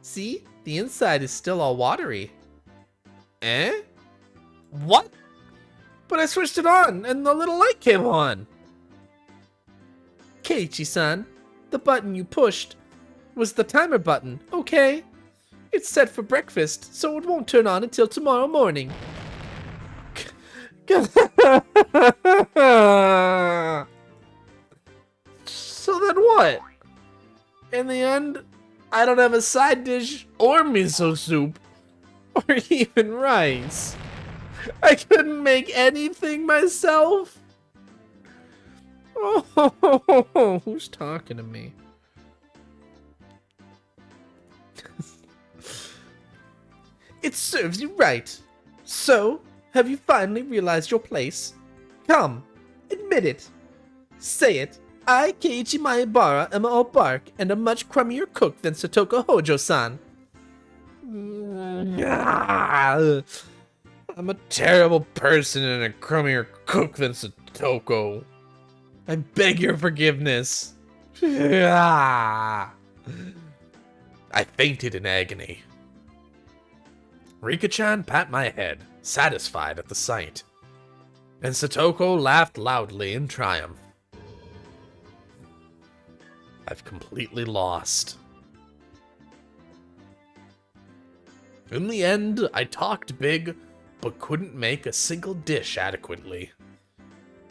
See? The inside is still all watery. Eh? What? But I switched it on, and the little light came on. Keiichi-san, the button you pushed was the timer button, okay? It's set for breakfast, so it won't turn on until tomorrow morning. So then what? In the end, I don't have a side dish or miso soup, or even rice. I couldn't make anything myself? Oh, who's talking to me? It serves you right. So, have you finally realized your place? Come, admit it. Say it. I, Keiichi Maebara, am all bark and a much crummier cook than Satoko Hojo-san. I'm a terrible person and a crummier cook than Satoko. I beg your forgiveness. I fainted in agony. Rika-chan pat my head, satisfied at the sight. And Satoko laughed loudly in triumph. I've completely lost. In the end, I talked big, but couldn't make a single dish adequately.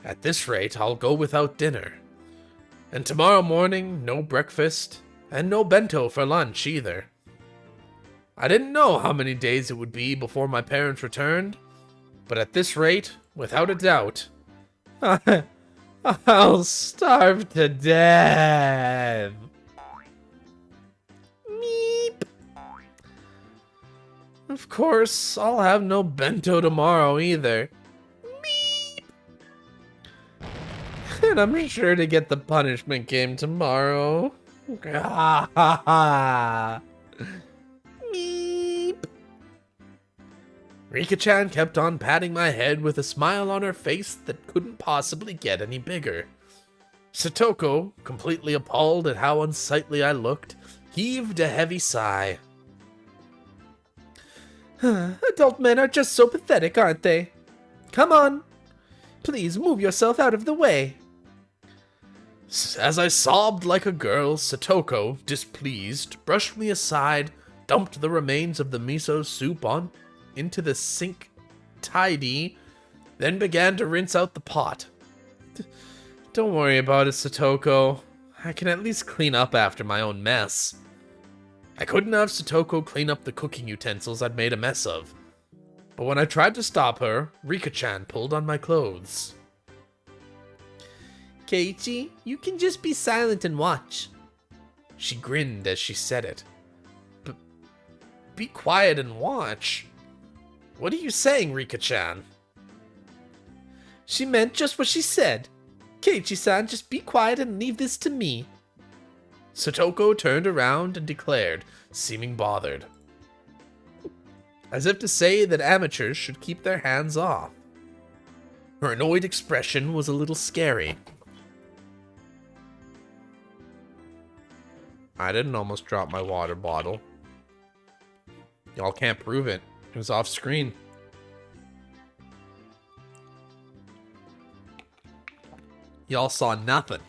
At this rate, I'll go without dinner. And tomorrow morning, no breakfast, and no bento for lunch either. I didn't know how many days it would be before my parents returned, but at this rate, without a doubt, I'll starve to death. Meep. Of course, I'll have no bento tomorrow either. Meep. And I'm sure to get the punishment game tomorrow. Ha ha ha. Meep. Rika-chan kept on patting my head with a smile on her face that couldn't possibly get any bigger. Satoko, completely appalled at how unsightly I looked, heaved a heavy sigh. Adult men are just so pathetic, aren't they? Come on. Please move yourself out of the way. As I sobbed like a girl, Satoko, displeased, brushed me aside, dumped the remains of the miso soup into the sink tidy, then began to rinse out the pot. Don't worry about it, Satoko. I can at least clean up after my own mess. I couldn't have Satoko clean up the cooking utensils I'd made a mess of. But when I tried to stop her, Rika-chan pulled on my clothes. Keiichi, you can just be silent and watch. She grinned as she said it. Be quiet and watch? What are you saying, Rika-chan? She meant just what she said. Keiichi-san, just be quiet and leave this to me. Satoko turned around and declared, seeming bothered. As if to say that amateurs should keep their hands off. Her annoyed expression was a little scary. I didn't almost drop my water bottle. Y'all can't prove it. It was off screen. Y'all saw nothing.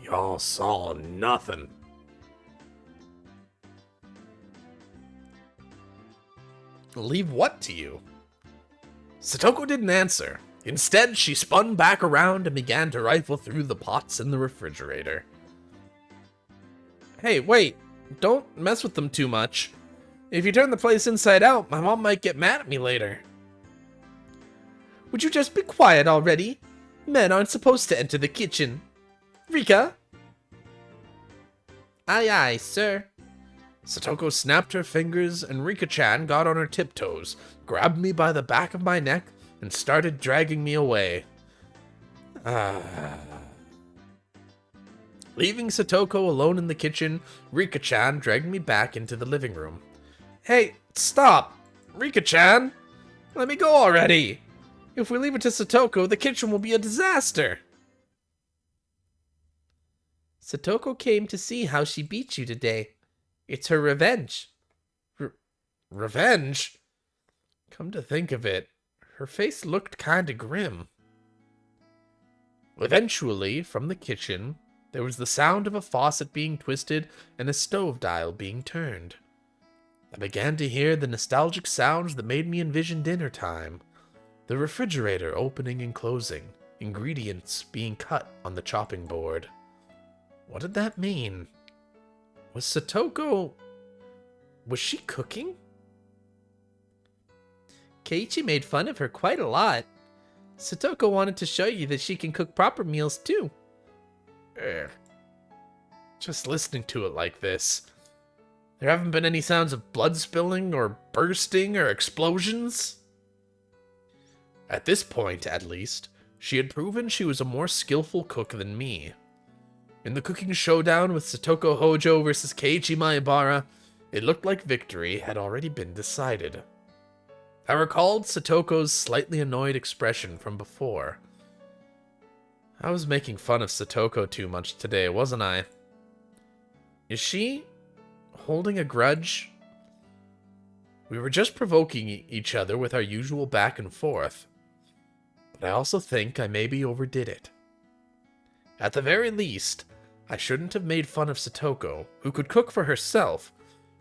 Y'all saw nothing. Leave what to you? Satoko didn't answer. Instead, she spun back around and began to rifle through the pots in the refrigerator. Hey, wait. Don't mess with them too much. If you turn the place inside out, my mom might get mad at me later. Would you just be quiet already? Men aren't supposed to enter the kitchen. Rika? Aye, aye, sir. Satoko snapped her fingers, and Rika-chan got on her tiptoes, grabbed me by the back of my neck, and started dragging me away. Leaving Satoko alone in the kitchen, Rika-chan dragged me back into the living room. Hey, stop! Rika-chan! Let me go already! If we leave it to Satoko, the kitchen will be a disaster! Satoko came to see how she beat you today. It's her revenge. Revenge? Come to think of it, her face looked kinda grim. Eventually, from the kitchen, there was the sound of a faucet being twisted and a stove dial being turned. I began to hear the nostalgic sounds that made me envision dinner time. The refrigerator opening and closing, ingredients being cut on the chopping board. What did that mean? Was Satoko... was she cooking? Keiichi made fun of her quite a lot. Satoko wanted to show you that she can cook proper meals too. Just listening to it like this. There haven't been any sounds of blood spilling or bursting or explosions? At this point, at least, she had proven she was a more skillful cook than me. In the cooking showdown with Satoko Hojo versus Keiichi Maebara, it looked like victory had already been decided. I recalled Satoko's slightly annoyed expression from before. I was making fun of Satoko too much today, wasn't I? Is she holding a grudge? We were just provoking each other with our usual back and forth. But I also think I maybe overdid it. At the very least, I shouldn't have made fun of Satoko, who could cook for herself,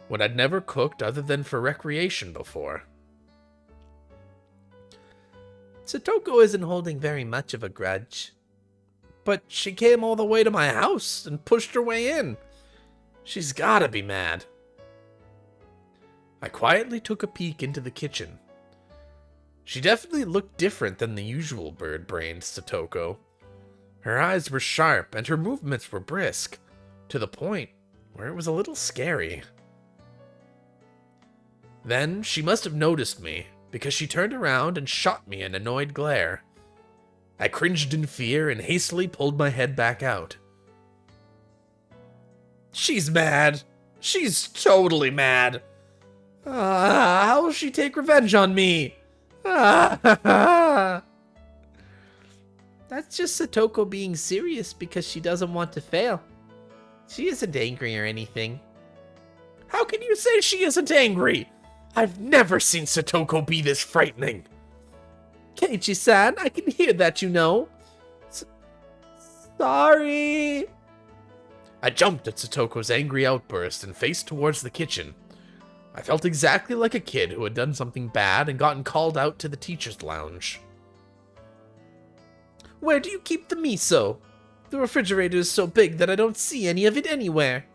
when I'd never cooked other than for recreation before. Satoko isn't holding very much of a grudge. But she came all the way to my house and pushed her way in. She's gotta be mad. I quietly took a peek into the kitchen. She definitely looked different than the usual bird-brained Satoko. Her eyes were sharp and her movements were brisk, to the point where it was a little scary. Then she must have noticed me, because she turned around and shot me an annoyed glare. I cringed in fear and hastily pulled my head back out. She's mad. She's totally mad. How will she take revenge on me? That's just Satoko being serious because she doesn't want to fail. She isn't angry or anything. How can you say she isn't angry? I've never seen Satoko be this frightening. Keiichi-san, I can hear that, you know. S- Sorry. I jumped at Satoko's angry outburst and faced towards the kitchen. I felt exactly like a kid who had done something bad and gotten called out to the teacher's lounge. Where do you keep the miso? The refrigerator is so big that I don't see any of it anywhere.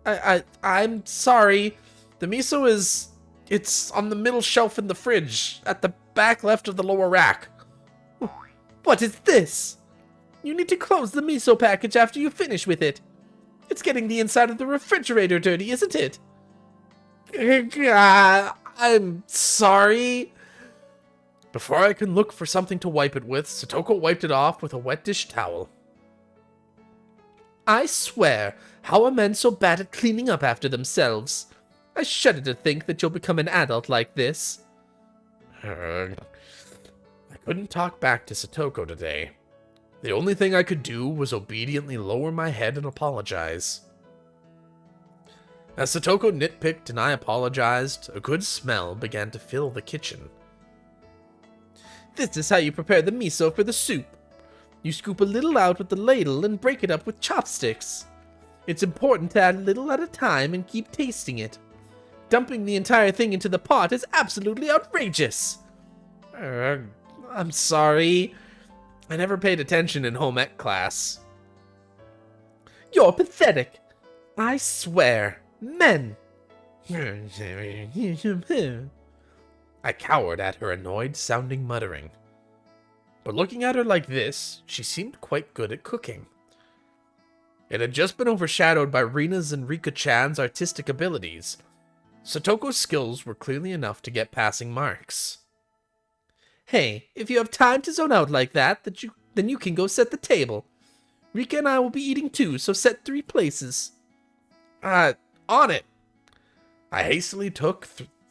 I'm sorry. The miso it's on the middle shelf in the fridge, at the back left of the lower rack. What is this? You need to close the miso package after you finish with it. It's getting the inside of the refrigerator dirty, isn't it? I'm sorry. Before I can look for something to wipe it with, Satoko wiped it off with a wet dish towel. I swear, how are men so bad at cleaning up after themselves? I shudder to think that you'll become an adult like this. I couldn't talk back to Satoko today. The only thing I could do was obediently lower my head and apologize. As Satoko nitpicked and I apologized, a good smell began to fill the kitchen. This is how you prepare the miso for the soup. You scoop a little out with the ladle and break it up with chopsticks. It's important to add a little at a time and keep tasting it. Dumping the entire thing into the pot is absolutely outrageous. I'm sorry. I never paid attention in home ec class. You're pathetic. I swear. Men. I cowered at her annoyed-sounding muttering. But looking at her like this, she seemed quite good at cooking. It had just been overshadowed by Rina's and Rika-chan's artistic abilities. Satoko's skills were clearly enough to get passing marks. Hey, if you have time to zone out like that, then you can go set the table. Rika and I will be eating too, so set 3 places. On it. I hastily took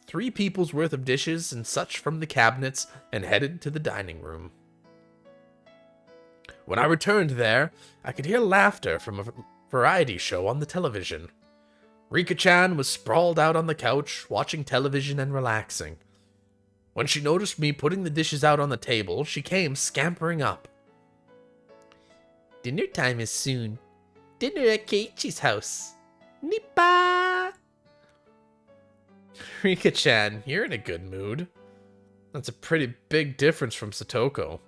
3 people's worth of dishes and such from the cabinets and headed to the dining room. When I returned there, I could hear laughter from a variety show on the television. Rika-chan was sprawled out on the couch, watching television and relaxing. When she noticed me putting the dishes out on the table, she came scampering up. Dinner time is soon. Dinner at Keiichi's house. Nippa! Rika-chan, you're in a good mood. That's a pretty big difference from Satoko.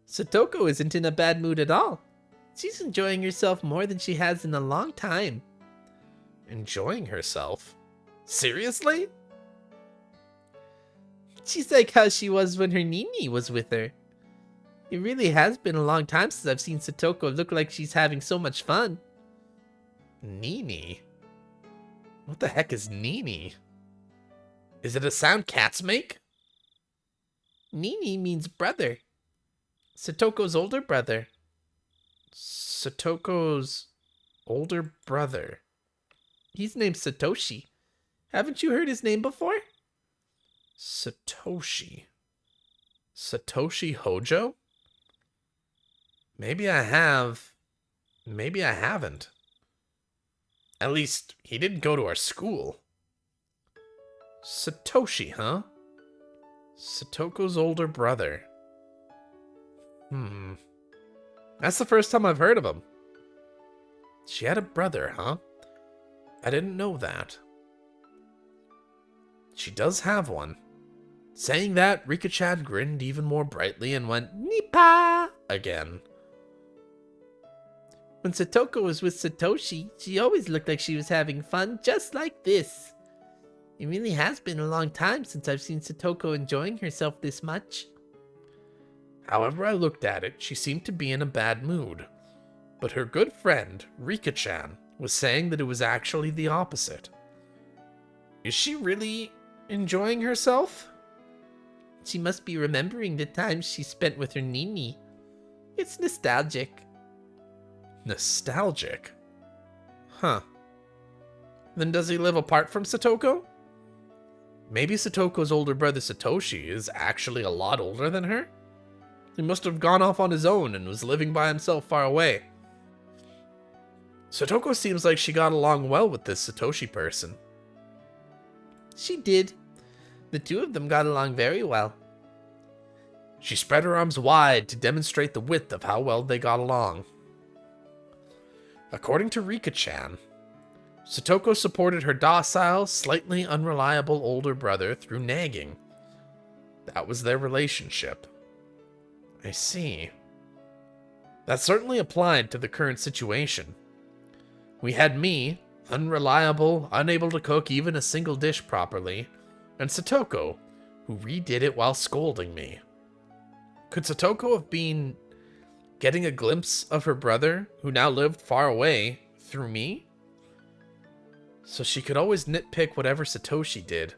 Satoko isn't in a bad mood at all. She's enjoying herself more than she has in a long time. Enjoying herself? Seriously? She's like how she was when her Nini was with her. It really has been a long time since I've seen Satoko look like she's having so much fun. Nini? What the heck is Nini? Is it a sound cats make? Nini means brother. Satoko's older brother. Satoko's older brother. He's named Satoshi. Haven't you heard his name before? Satoshi. Satoshi Hojo? Maybe I have. Maybe I haven't. At least, he didn't go to our school. Satoshi, huh? Satoko's older brother. That's the first time I've heard of him. She had a brother, huh? I didn't know that. She does have one. Saying that, Rika-chan grinned even more brightly and went, Nippa! Again. When Satoko was with Satoshi, she always looked like she was having fun just like this. It really has been a long time since I've seen Satoko enjoying herself this much. However I looked at it, she seemed to be in a bad mood. But her good friend, Rika-chan, was saying that it was actually the opposite. Is she really enjoying herself? She must be remembering the times she spent with her Nini. It's nostalgic. Nostalgic? Huh. Then does he live apart from Satoko? Maybe Satoko's older brother Satoshi is actually a lot older than her? He must have gone off on his own and was living by himself far away. Satoko seems like she got along well with this Satoshi person. She did. The two of them got along very well. She spread her arms wide to demonstrate the width of how well they got along. According to Rika-chan, Satoko supported her docile, slightly unreliable older brother through nagging. That was their relationship. I see. That certainly applied to the current situation. We had me, unreliable, unable to cook even a single dish properly, and Satoko, who redid it while scolding me. Could Satoko have been getting a glimpse of her brother, who now lived far away, through me? So she could always nitpick whatever Satoshi did,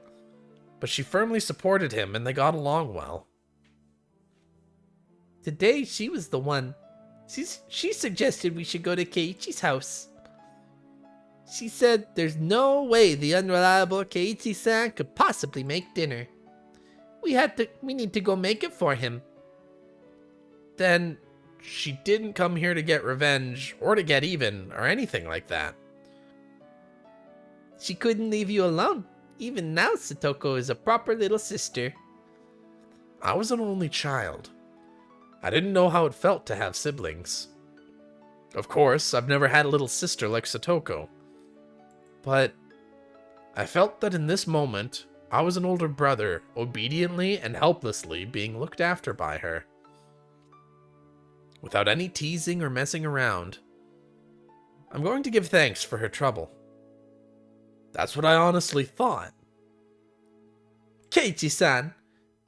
but she firmly supported him and they got along well. Today she was the one. She suggested we should go to Keiichi's house. She said there's no way the unreliable Keiichi-san could possibly make dinner. We need to go make it for him. Then she didn't come here to get revenge or to get even or anything like that. She couldn't leave you alone. Even now, Satoko is a proper little sister. I was an only child. I didn't know how it felt to have siblings. Of course, I've never had a little sister like Satoko. But I felt that in this moment, I was an older brother, obediently and helplessly being looked after by her. Without any teasing or messing around. I'm going to give thanks for her trouble. That's what I honestly thought. Keiichi-san,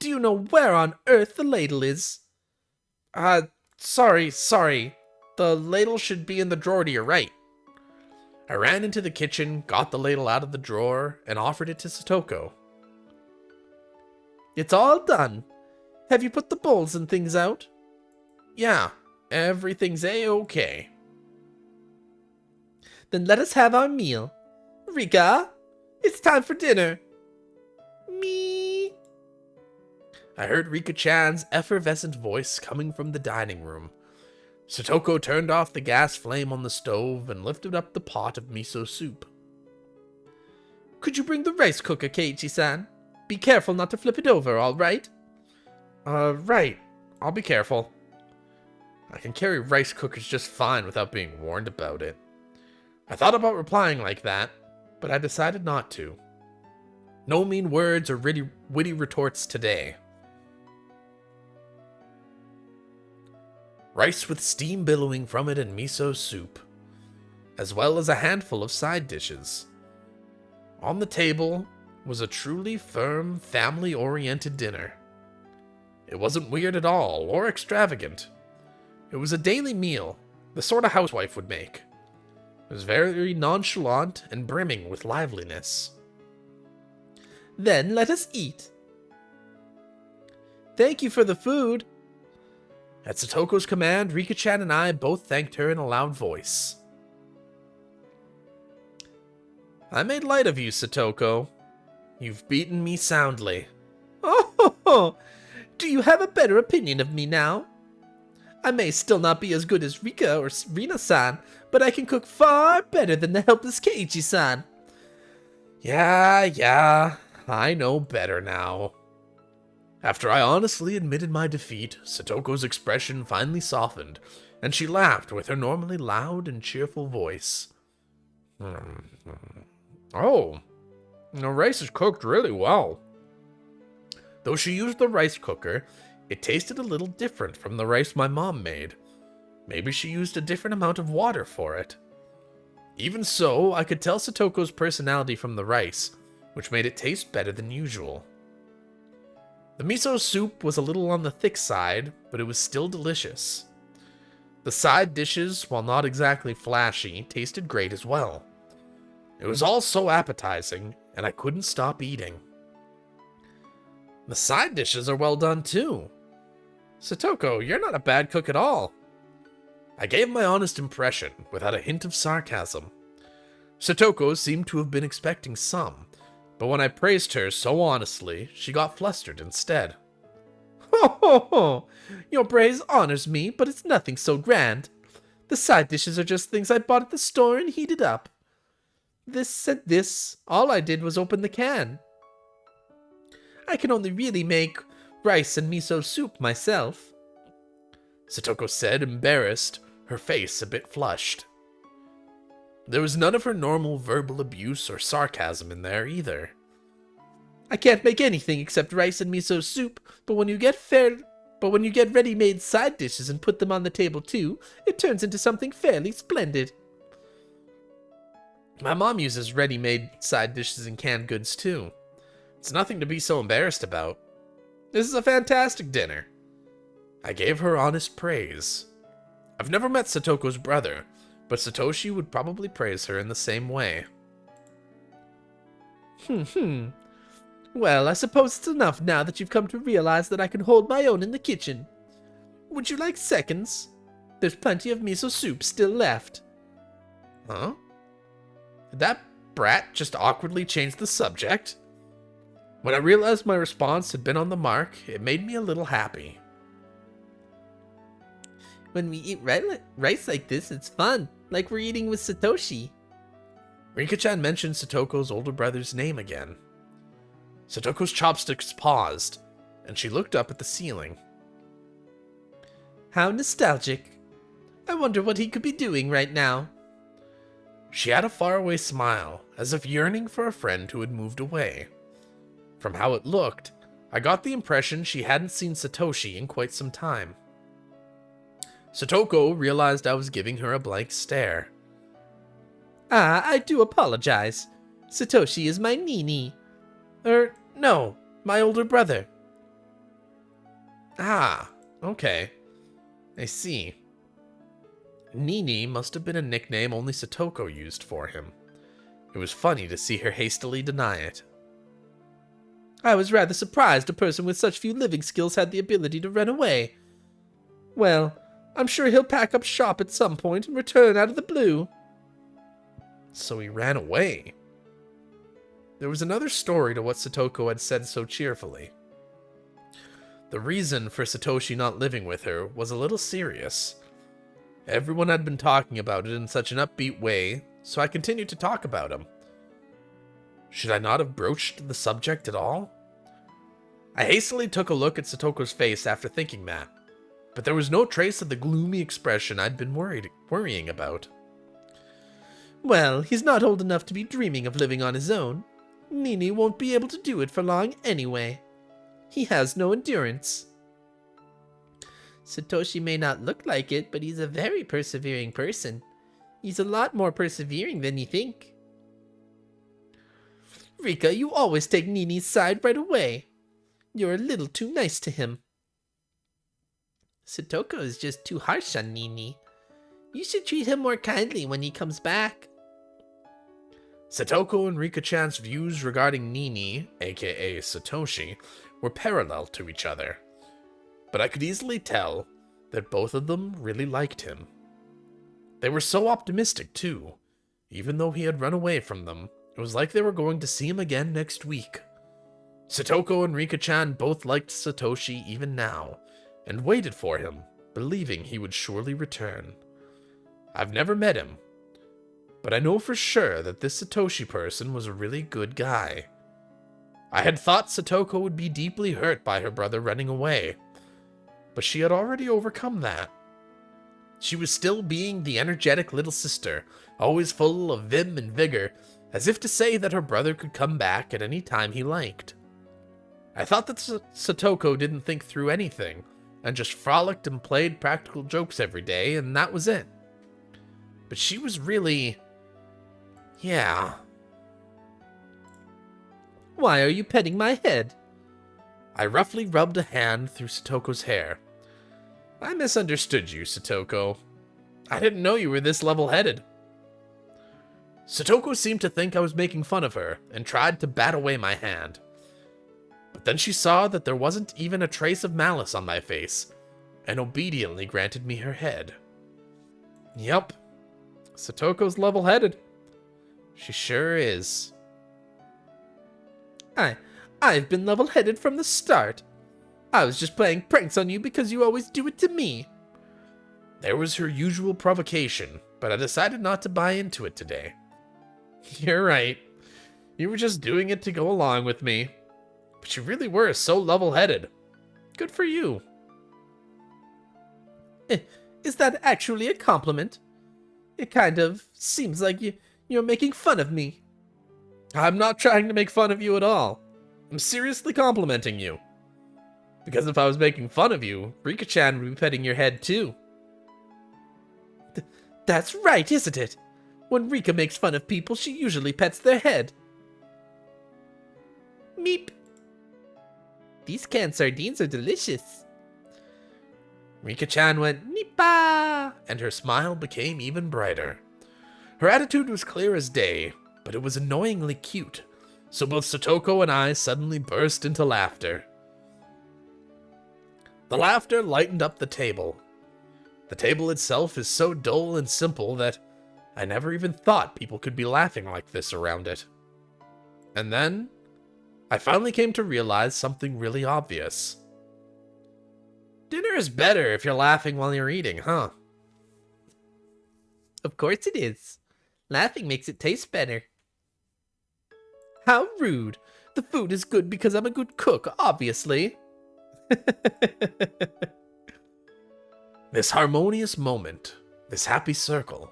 do you know where on earth the ladle is? Sorry. The ladle should be in the drawer to your right. I ran into the kitchen, got the ladle out of the drawer, and offered it to Satoko. It's all done. Have you put the bowls and things out? Yeah, everything's A-okay. Then let us have our meal. Rika, it's time for dinner. Me. I heard Rika-chan's effervescent voice coming from the dining room. Satoko turned off the gas flame on the stove and lifted up the pot of miso soup. Could you bring the rice cooker, Keiichi-san? Be careful not to flip it over, all right? Right. I'll be careful. I can carry rice cookers just fine without being warned about it. I thought about replying like that, but I decided not to. No mean words or witty retorts today. Rice with steam billowing from it and miso soup, as well as a handful of side dishes. On the table was a truly firm, family-oriented dinner. It wasn't weird at all, or extravagant. It was a daily meal, the sort a housewife would make. It was very nonchalant and brimming with liveliness. Then let us eat. Thank you for the food. At Satoko's command, Rika-chan and I both thanked her in a loud voice. I made light of you, Satoko. You've beaten me soundly. Oh, do you have a better opinion of me now? I may still not be as good as Rika or Rina-san, but I can cook far better than the helpless Keiichi-san. Yeah, I know better now. After I honestly admitted my defeat, Satoko's expression finally softened, and she laughed with her normally loud and cheerful voice. Oh, the rice is cooked really well. Though she used the rice cooker, it tasted a little different from the rice my mom made. Maybe she used a different amount of water for it. Even so, I could tell Satoko's personality from the rice, which made it taste better than usual. The miso soup was a little on the thick side, but it was still delicious. The side dishes, while not exactly flashy, tasted great as well. It was all so appetizing, and I couldn't stop eating. The side dishes are well done too. Satoko, you're not a bad cook at all. I gave my honest impression, without a hint of sarcasm. Satoko seemed to have been expecting some, but when I praised her so honestly, she got flustered instead. Ho! Your praise honors me, but it's nothing so grand. The side dishes are just things I bought at the store and heated up. This and this, all I did was open the can. I can only really make rice and miso soup myself," Satoko said, embarrassed, her face a bit flushed. There was none of her normal verbal abuse or sarcasm in there either. "I can't make anything except rice and miso soup, but when you get ready-made side dishes and put them on the table too, it turns into something fairly splendid." My mom uses ready-made side dishes and canned goods too. It's nothing to be so embarrassed about. This is a fantastic dinner. I gave her honest praise. I've never met Satoko's brother, but Satoshi would probably praise her in the same way. Well, I suppose it's enough now that you've come to realize that I can hold my own in the kitchen. Would you like seconds? There's plenty of miso soup still left. Huh? Did that brat just awkwardly change the subject? When I realized my response had been on the mark, it made me a little happy. When we eat rice like this, it's fun, like we're eating with Satoshi. Rika-chan mentioned Satoko's older brother's name again. Satoko's chopsticks paused, and she looked up at the ceiling. How nostalgic. I wonder what he could be doing right now. She had a faraway smile, as if yearning for a friend who had moved away. From how it looked, I got the impression she hadn't seen Satoshi in quite some time. Satoko realized I was giving her a blank stare. I do apologize. Satoshi is my Nini. No, my older brother. Ah, okay. I see. Nini must have been a nickname only Satoko used for him. It was funny to see her hastily deny it. I was rather surprised a person with such few living skills had the ability to run away. Well, I'm sure he'll pack up shop at some point and return out of the blue. So he ran away. There was another story to what Satoko had said so cheerfully. The reason for Satoshi not living with her was a little serious. Everyone had been talking about it in such an upbeat way, so I continued to talk about him. Should I not have broached the subject at all? I hastily took a look at Satoko's face after thinking that, but there was no trace of the gloomy expression I'd been worrying about. Well, he's not old enough to be dreaming of living on his own. Nini won't be able to do it for long anyway. He has no endurance. Satoshi may not look like it, but he's a very persevering person. He's a lot more persevering than you think. Rika, you always take Nini's side right away. You're a little too nice to him. Satoko is just too harsh on Nini. You should treat him more kindly when he comes back. Satoko and Rika-chan's views regarding Nini, aka Satoshi, were parallel to each other. But I could easily tell that both of them really liked him. They were so optimistic, too. Even though he had run away from them, it was like they were going to see him again next week. Satoko and Rika-chan both liked Satoshi even now, and waited for him, believing he would surely return. I've never met him, but I know for sure that this Satoshi person was a really good guy. I had thought Satoko would be deeply hurt by her brother running away, but she had already overcome that. She was still being the energetic little sister, always full of vim and vigor, as if to say that her brother could come back at any time he liked. I thought that Satoko didn't think through anything, and just frolicked and played practical jokes every day, and that was it. But she was really... yeah. Why are you petting my head? I roughly rubbed a hand through Satoko's hair. I misunderstood you, Satoko. I didn't know you were this level-headed. Satoko seemed to think I was making fun of her, and tried to bat away my hand. But then she saw that there wasn't even a trace of malice on my face, and obediently granted me her head. Yep, Satoko's level-headed. She sure is. I've been level-headed from the start. I was just playing pranks on you because you always do it to me. There was her usual provocation, but I decided not to buy into it today. You're right. You were just doing it to go along with me. But you really were so level-headed. Good for you. Is that actually a compliment? It kind of seems like you're making fun of me. I'm not trying to make fun of you at all. I'm seriously complimenting you. Because if I was making fun of you, Rika-chan would be petting your head too. That's right, isn't it? When Rika makes fun of people, she usually pets their head. Meep. These canned sardines are delicious. Rika-chan went Nippa, and her smile became even brighter. Her attitude was clear as day, but it was annoyingly cute, so both Satoko and I suddenly burst into laughter. The laughter lightened up the table. The table itself is so dull and simple that I never even thought people could be laughing like this around it. And then, I finally came to realize something really obvious. Dinner is better if you're laughing while you're eating, huh? Of course it is. Laughing makes it taste better. How rude. The food is good because I'm a good cook, obviously. This harmonious moment, this happy circle.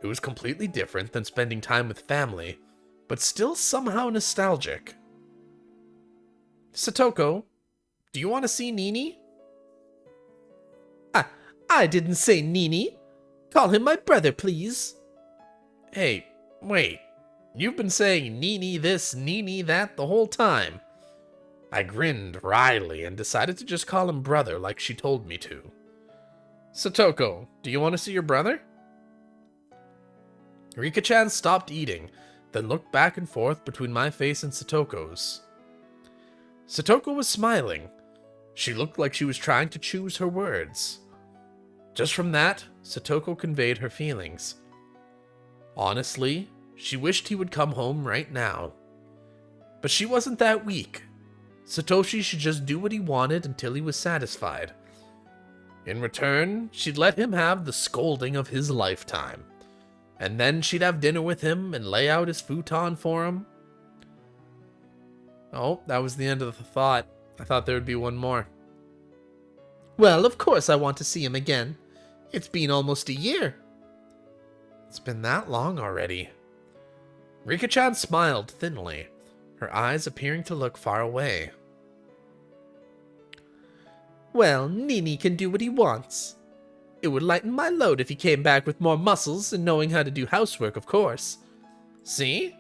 It was completely different than spending time with family, but still somehow nostalgic. Satoko, do you want to see Nini? I didn't say Nini. Call him my brother, please. Hey, wait. You've been saying Nini this, Nini that the whole time. I grinned wryly and decided to just call him brother like she told me to. Satoko, do you want to see your brother? Rika-chan stopped eating, then looked back and forth between my face and Satoko's. Satoko was smiling. She looked like she was trying to choose her words. Just from that, Satoko conveyed her feelings. Honestly, she wished he would come home right now. But she wasn't that weak. Satoshi should just do what he wanted until he was satisfied. In return, she'd let him have the scolding of his lifetime. And then she'd have dinner with him and lay out his futon for him. Oh, that was the end of the thought. I thought there would be one more. Well, of course I want to see him again. It's been almost a year. It's been that long already. Rika-chan smiled thinly, her eyes appearing to look far away. Well, Nini can do what he wants. It would lighten my load if he came back with more muscles and knowing how to do housework, of course. See?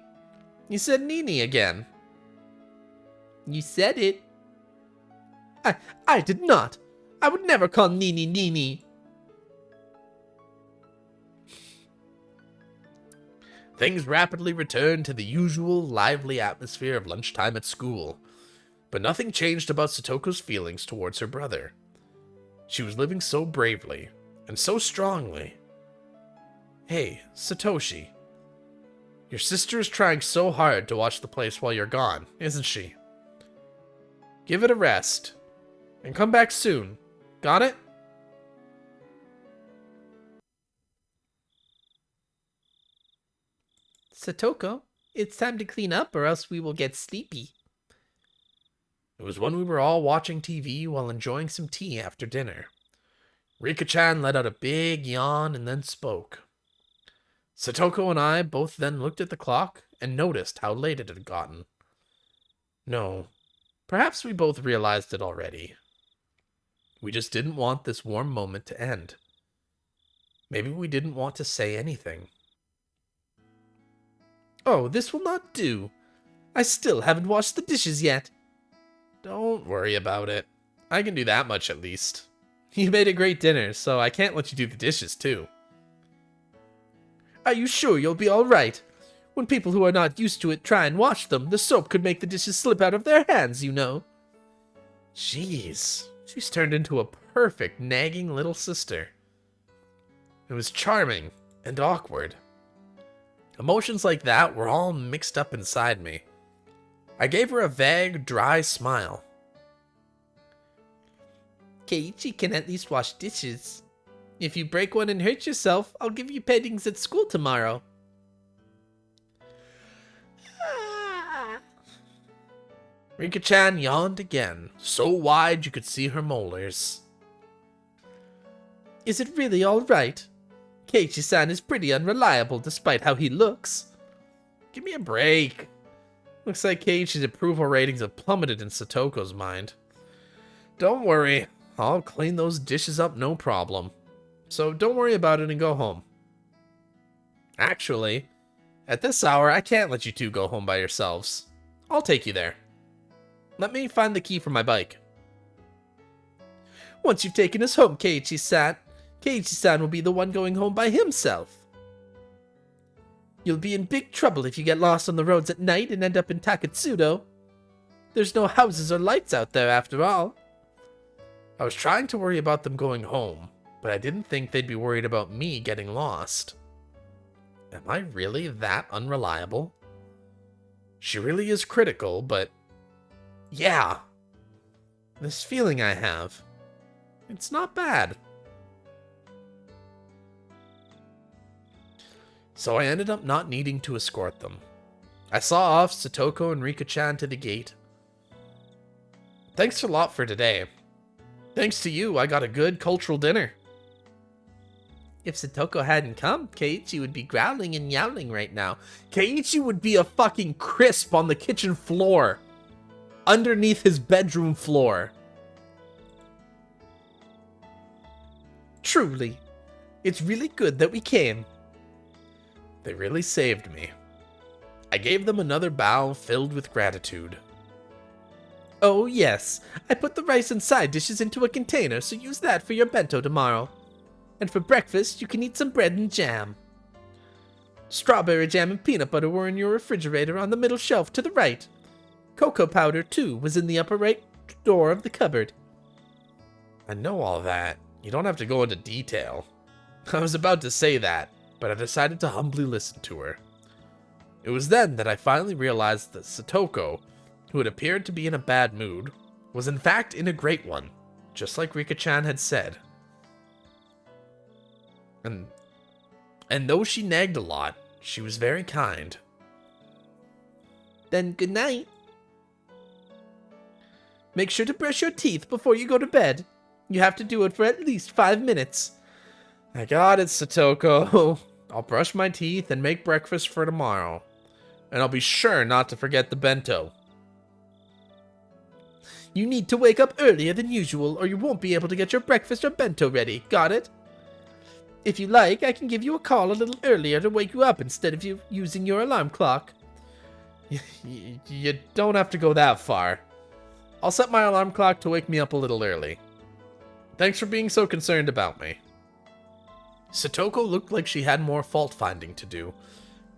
You said Nini again. You said it. I did not. I would never call Nini Nini. Things rapidly returned to the usual lively atmosphere of lunchtime at school. But nothing changed about Satoko's feelings towards her brother. She was living so bravely, and so strongly. Hey, Satoshi. Your sister is trying so hard to watch the place while you're gone, isn't she? Give it a rest, and come back soon. Got it? Satoko, it's time to clean up or else we will get sleepy. It was when we were all watching TV while enjoying some tea after dinner. Rika-chan let out a big yawn and then spoke. Satoko and I both then looked at the clock and noticed how late it had gotten. No, perhaps we both realized it already. We just didn't want this warm moment to end. Maybe we didn't want to say anything. Oh, this will not do. I still haven't washed the dishes yet. Don't worry about it. I can do that much at least. You made a great dinner, so I can't let you do the dishes too. Are you sure you'll be alright? When people who are not used to it try and wash them, the soap could make the dishes slip out of their hands, you know. Jeez, she's turned into a perfect nagging little sister. It was charming and awkward. Emotions like that were all mixed up inside me. I gave her a vague, dry smile. Keiichi can at least wash dishes. If you break one and hurt yourself, I'll give you pettings at school tomorrow. Rika-chan yawned again, so wide you could see her molars. Is it really all right? Keiichi-san is pretty unreliable despite how he looks. Give me a break. Looks like Keiichi's approval ratings have plummeted in Satoko's mind. Don't worry, I'll clean those dishes up no problem. So don't worry about it and go home. Actually, at this hour I can't let you two go home by yourselves. I'll take you there. Let me find the key for my bike. Once you've taken us home, Keiichi-san, Keiichi-san will be the one going home by himself. You'll be in big trouble if you get lost on the roads at night and end up in Takatsudo. There's no houses or lights out there after all. I was trying to worry about them going home, but I didn't think they'd be worried about me getting lost. Am I really that unreliable? She really is critical, but yeah. This feeling I have, it's not bad. So I ended up not needing to escort them. I saw off Satoko and Rika-chan to the gate. Thanks a lot for today. Thanks to you, I got a good cultural dinner. If Satoko hadn't come, Keiichi would be growling and yowling right now. Keiichi would be a fucking crisp on the kitchen floor. Underneath his bedroom floor. Truly, it's really good that we came. They really saved me. I gave them another bow filled with gratitude. Oh yes, I put the rice and side dishes into a container, so use that for your bento tomorrow. And for breakfast, you can eat some bread and jam. Strawberry jam and peanut butter were in your refrigerator on the middle shelf to the right. Cocoa powder, too, was in the upper right door of the cupboard. I know all that. You don't have to go into detail. I was about to say that, but I decided to humbly listen to her. It was then that I finally realized that Satoko, who had appeared to be in a bad mood, was in fact in a great one, just like Rika-chan had said. And though she nagged a lot, she was very kind. Then good night. Make sure to brush your teeth before you go to bed. You have to do it for at least 5 minutes. I got it, Satoko. I'll brush my teeth and make breakfast for tomorrow. And I'll be sure not to forget the bento. You need to wake up earlier than usual, or you won't be able to get your breakfast or bento ready. Got it? If you like, I can give you a call a little earlier to wake you up instead of you using your alarm clock. You don't have to go that far. I'll set my alarm clock to wake me up a little early. Thanks for being so concerned about me. Satoko looked like she had more fault-finding to do,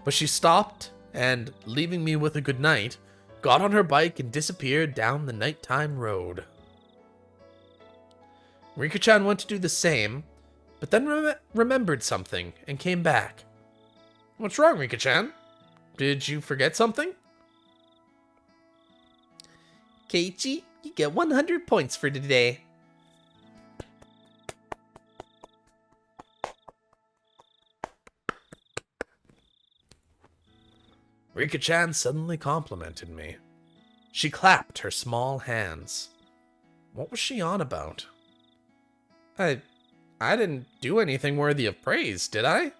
but she stopped and, leaving me with a good night, got on her bike and disappeared down the nighttime road. Rika-chan went to do the same, but then remembered something and came back. What's wrong, Rika-chan? Did you forget something? Keiichi, you get 100 points for today. Rika-chan suddenly complimented me. She clapped her small hands. What was she on about? I didn't do anything worthy of praise, did I?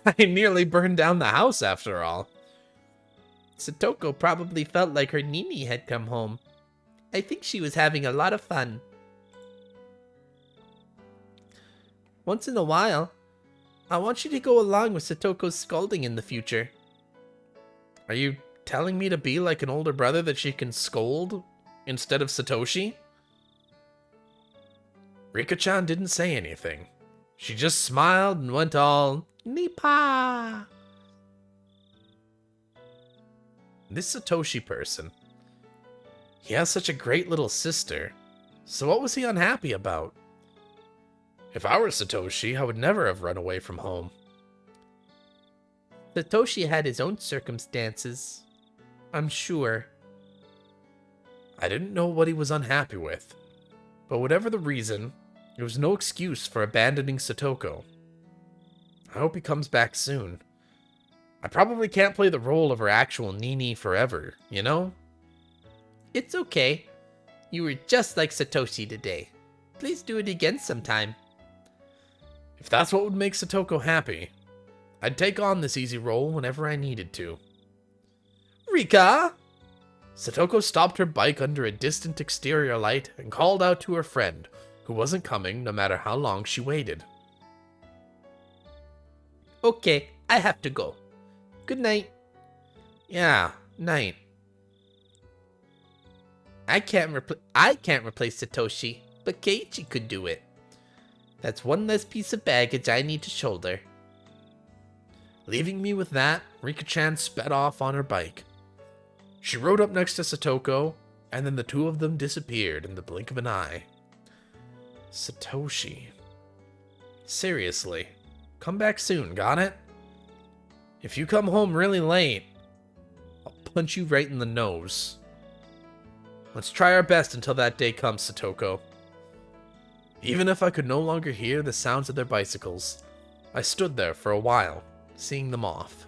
I nearly burned down the house after all. Satoko probably felt like her Nini had come home. I think she was having a lot of fun. Once in a while, I want you to go along with Satoko's scolding in the future. Are you telling me to be like an older brother that she can scold instead of Satoshi? Rika-chan didn't say anything. She just smiled and went all, Nipa! This Satoshi person, he has such a great little sister, so what was he unhappy about? If I were Satoshi, I would never have run away from home. Satoshi had his own circumstances, I'm sure. I didn't know what he was unhappy with, but whatever the reason, there was no excuse for abandoning Satoko. I hope he comes back soon. I probably can't play the role of her actual Nini forever, you know? It's okay. You were just like Satoshi today. Please do it again sometime. If that's what would make Satoko happy, I'd take on this easy role whenever I needed to. Rika! Satoko stopped her bike under a distant exterior light and called out to her friend, who wasn't coming no matter how long she waited. Okay, I have to go. Good night. Yeah, night. I can't replace Satoshi, but Keiichi could do it. That's one less piece of baggage I need to shoulder. Leaving me with that, Rika-chan sped off on her bike. She rode up next to Satoko, and then the two of them disappeared in the blink of an eye. Satoshi. Seriously, come back soon, got it? If you come home really late, I'll punch you right in the nose. Let's try our best until that day comes, Satoko. Even if I could no longer hear the sounds of their bicycles, I stood there for a while, seeing them off.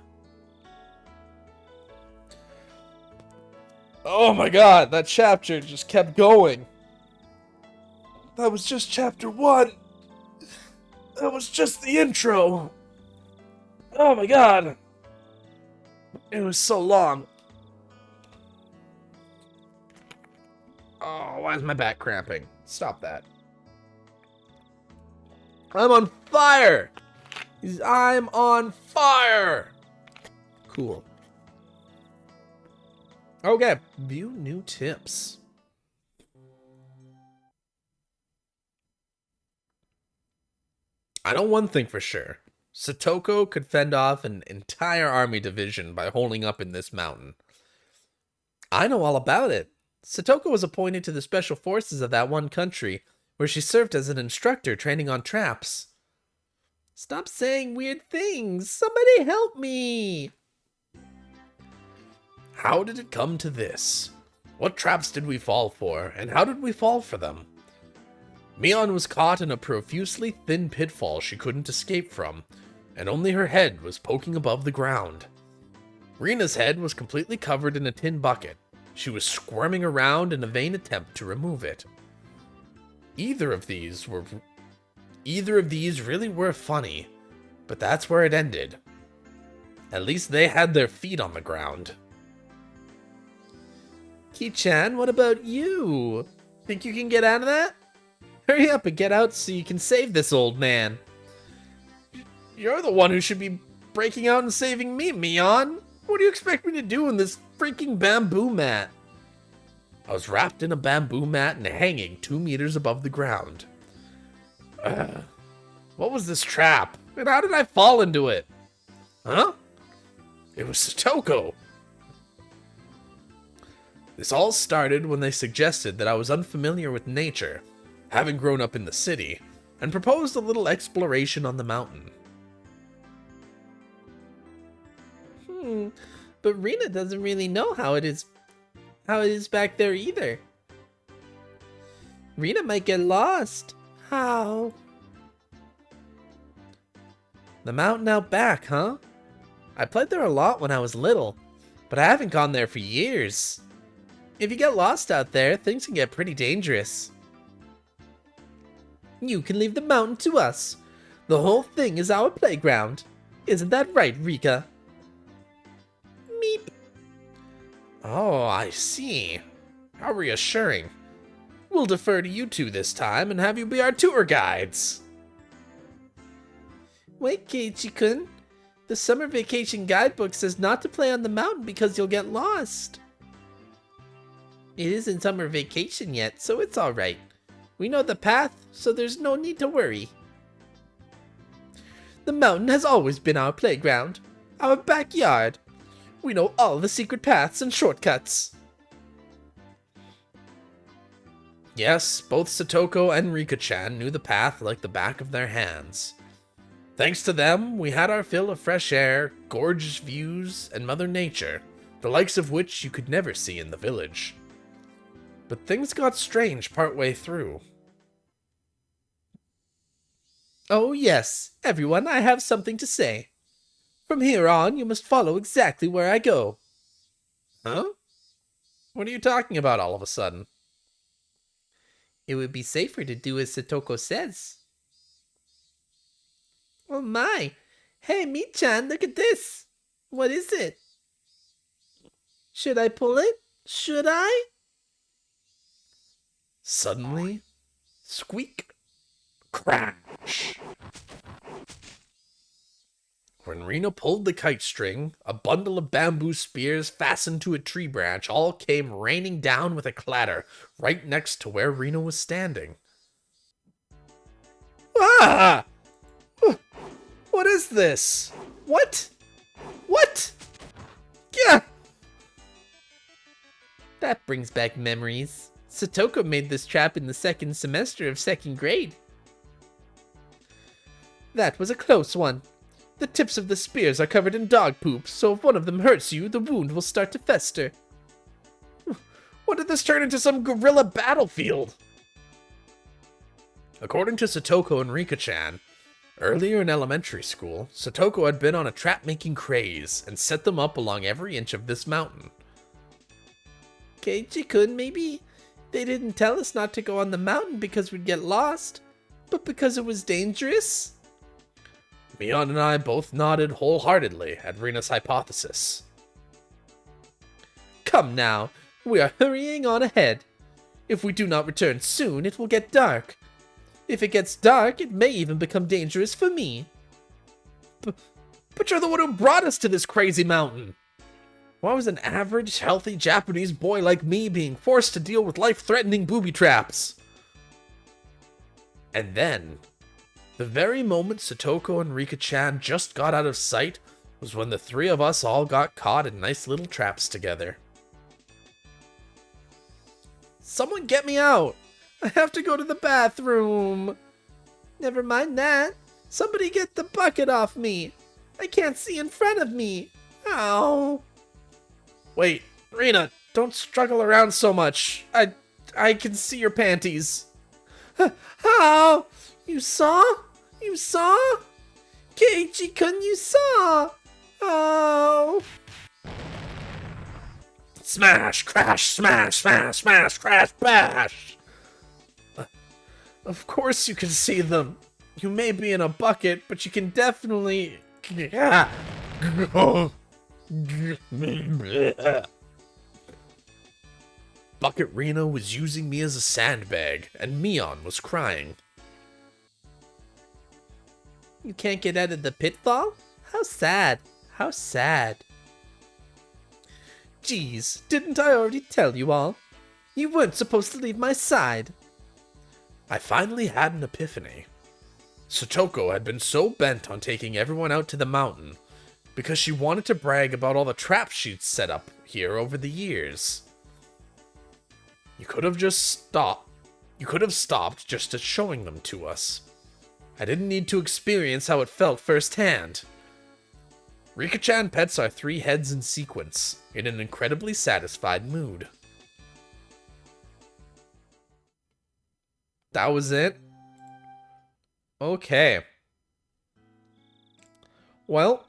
Oh my god, that chapter just kept going. That was just chapter 1. That was just the intro. Oh my god. It was so long. Oh, why is my back cramping? Stop that. I'm on fire! I'm on fire! Cool. Okay, view new tips. I know one thing for sure. Satoko could fend off an entire army division by holding up in this mountain. I know all about it. Satoko was appointed to the special forces of that one country, where she served as an instructor training on traps. Stop saying weird things! Somebody help me! How did it come to this? What traps did we fall for, and how did we fall for them? Mion was caught in a profusely thin pitfall she couldn't escape from, and only her head was poking above the ground. Rina's head was completely covered in a tin bucket. She was squirming around in a vain attempt to remove it. Either of these really were funny, but that's where it ended. At least they had their feet on the ground. Ki-chan, what about you? Think you can get out of that? Hurry up and get out so you can save this old man. You're the one who should be breaking out and saving me, Mion. What do you expect me to do in this freaking bamboo mat? I was wrapped in a bamboo mat and hanging 2 meters above the ground. What was this trap? And how did I fall into it? Huh? It was Satoko. This all started when they suggested that I was unfamiliar with nature, having grown up in the city, and proposed a little exploration on the mountain. But Rina doesn't really know how it is back there either. Rina might get lost. How? The mountain out back, huh? I played there a lot when I was little, but I haven't gone there for years. If you get lost out there, things can get pretty dangerous. You can leave the mountain to us. The whole thing is our playground. Isn't that right, Rika? Meep. Oh, I see. How reassuring. We'll defer to you two this time and have you be our tour guides. Wait, Keiichi-kun. The summer vacation guidebook says not to play on the mountain because you'll get lost. It isn't summer vacation yet, so it's alright. We know the path, so there's no need to worry. The mountain has always been our playground, our backyard. We know all the secret paths and shortcuts. Yes, both Satoko and Rika-chan knew the path like the back of their hands. Thanks to them, we had our fill of fresh air, gorgeous views, and Mother Nature, the likes of which you could never see in the village. But things got strange partway through. Oh yes, everyone, I have something to say. From here on, you must follow exactly where I go. Huh? What are you talking about all of a sudden? It would be safer to do as Satoko says. Oh my! Hey, Mi-chan, look at this! What is it? Should I pull it? Should I? Suddenly, squeak, crash. When Rena pulled the kite string, a bundle of bamboo spears fastened to a tree branch all came raining down with a clatter right next to where Rena was standing. Ah! What is this? What? What? Yeah! That brings back memories. Satoko made this trap in the second semester of second grade. That was a close one. The tips of the spears are covered in dog poop, so if one of them hurts you, the wound will start to fester. What did this turn into, some guerrilla battlefield? According to Satoko and Rika-chan, earlier in elementary school, Satoko had been on a trap-making craze and set them up along every inch of this mountain. Keiichi-kun, maybe they didn't tell us not to go on the mountain because we'd get lost, but because it was dangerous? Mion and I both nodded wholeheartedly at Rena's hypothesis. Come now, we are hurrying on ahead. If we do not return soon, it will get dark. If it gets dark, it may even become dangerous for me. But you're the one who brought us to this crazy mountain. Why was an average, healthy Japanese boy like me being forced to deal with life-threatening booby traps? And then, the very moment Satoko and Rika-chan just got out of sight was when the three of us all got caught in nice little traps together. Someone get me out! I have to go to the bathroom! Never mind that. Somebody get the bucket off me! I can't see in front of me! Ow! Wait, Rena, don't struggle around so much. I can see your panties. How? You saw? You saw? Keiichi-kun, you saw! Oh! Smash, crash, smash, smash, smash, crash, bash! Of course you can see them. You may be in a bucket, but you can definitely... Bucket Rena was using me as a sandbag, and Mion was crying. You can't get out of the pitfall? How sad. How sad. Geez, didn't I already tell you all? You weren't supposed to leave my side. I finally had an epiphany. Satoko had been so bent on taking everyone out to the mountain because she wanted to brag about all the traps she'd set up here over the years. You could have just stopped. You could have stopped just at showing them to us. I didn't need to experience how it felt firsthand. Rika-chan pets our three heads in sequence, in an incredibly satisfied mood. That was it? Okay. Well,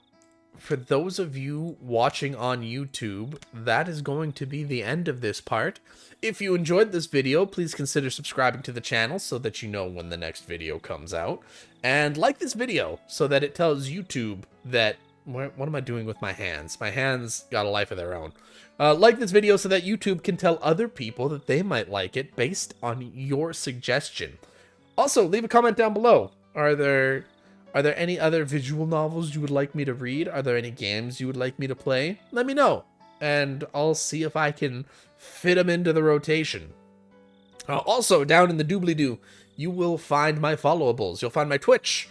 for those of you watching on YouTube, that is going to be the end of this part. If you enjoyed this video, please consider subscribing to the channel so that you know when the next video comes out. And like this video so that it tells YouTube that... What am I doing with my hands? My hands got a life of their own. Like this video so that YouTube can tell other people that they might like it based on your suggestion. Also, leave a comment down below. Are there any other visual novels you would like me to read? Are there any games you would like me to play? Let me know, and I'll see if I can fit them into the rotation. Also, down in the doobly-doo, you will find my followables. You'll find my Twitch.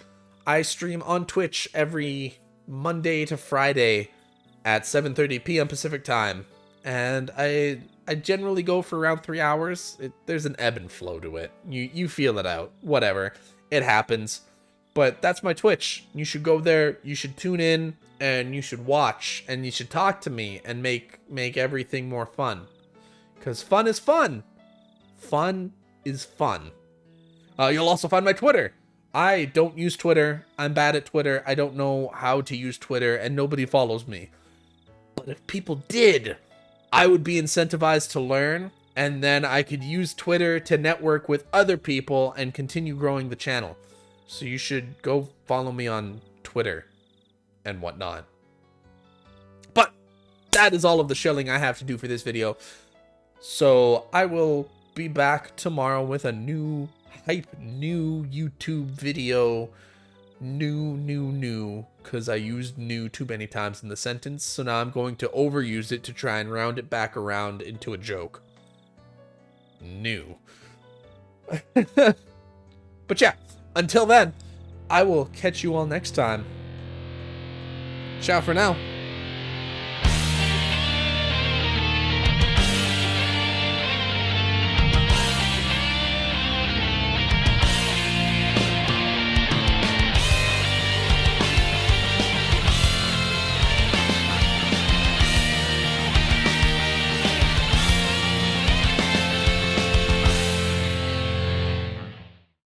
I stream on Twitch every Monday to Friday at 7:30 p.m. Pacific time, and I generally go for around 3 hours. There's an ebb and flow to it. You feel it out. Whatever. It happens. But that's my Twitch. You should go there, you should tune in, and you should watch, and you should talk to me and make everything more fun. Because fun is fun. Fun is fun. You'll also find my Twitter. I don't use Twitter. I'm bad at Twitter. I don't know how to use Twitter, and nobody follows me. But if people did, I would be incentivized to learn, and then I could use Twitter to network with other people and continue growing the channel. So you should go follow me on Twitter and whatnot. But that is all of the shelling I have to do for this video. So I will be back tomorrow with a new YouTube video. New, because I used new too many times in the sentence, so now I'm going to overuse it to try and round it back around into a joke. New. But yeah, until then, I will catch you all next time. Ciao for now.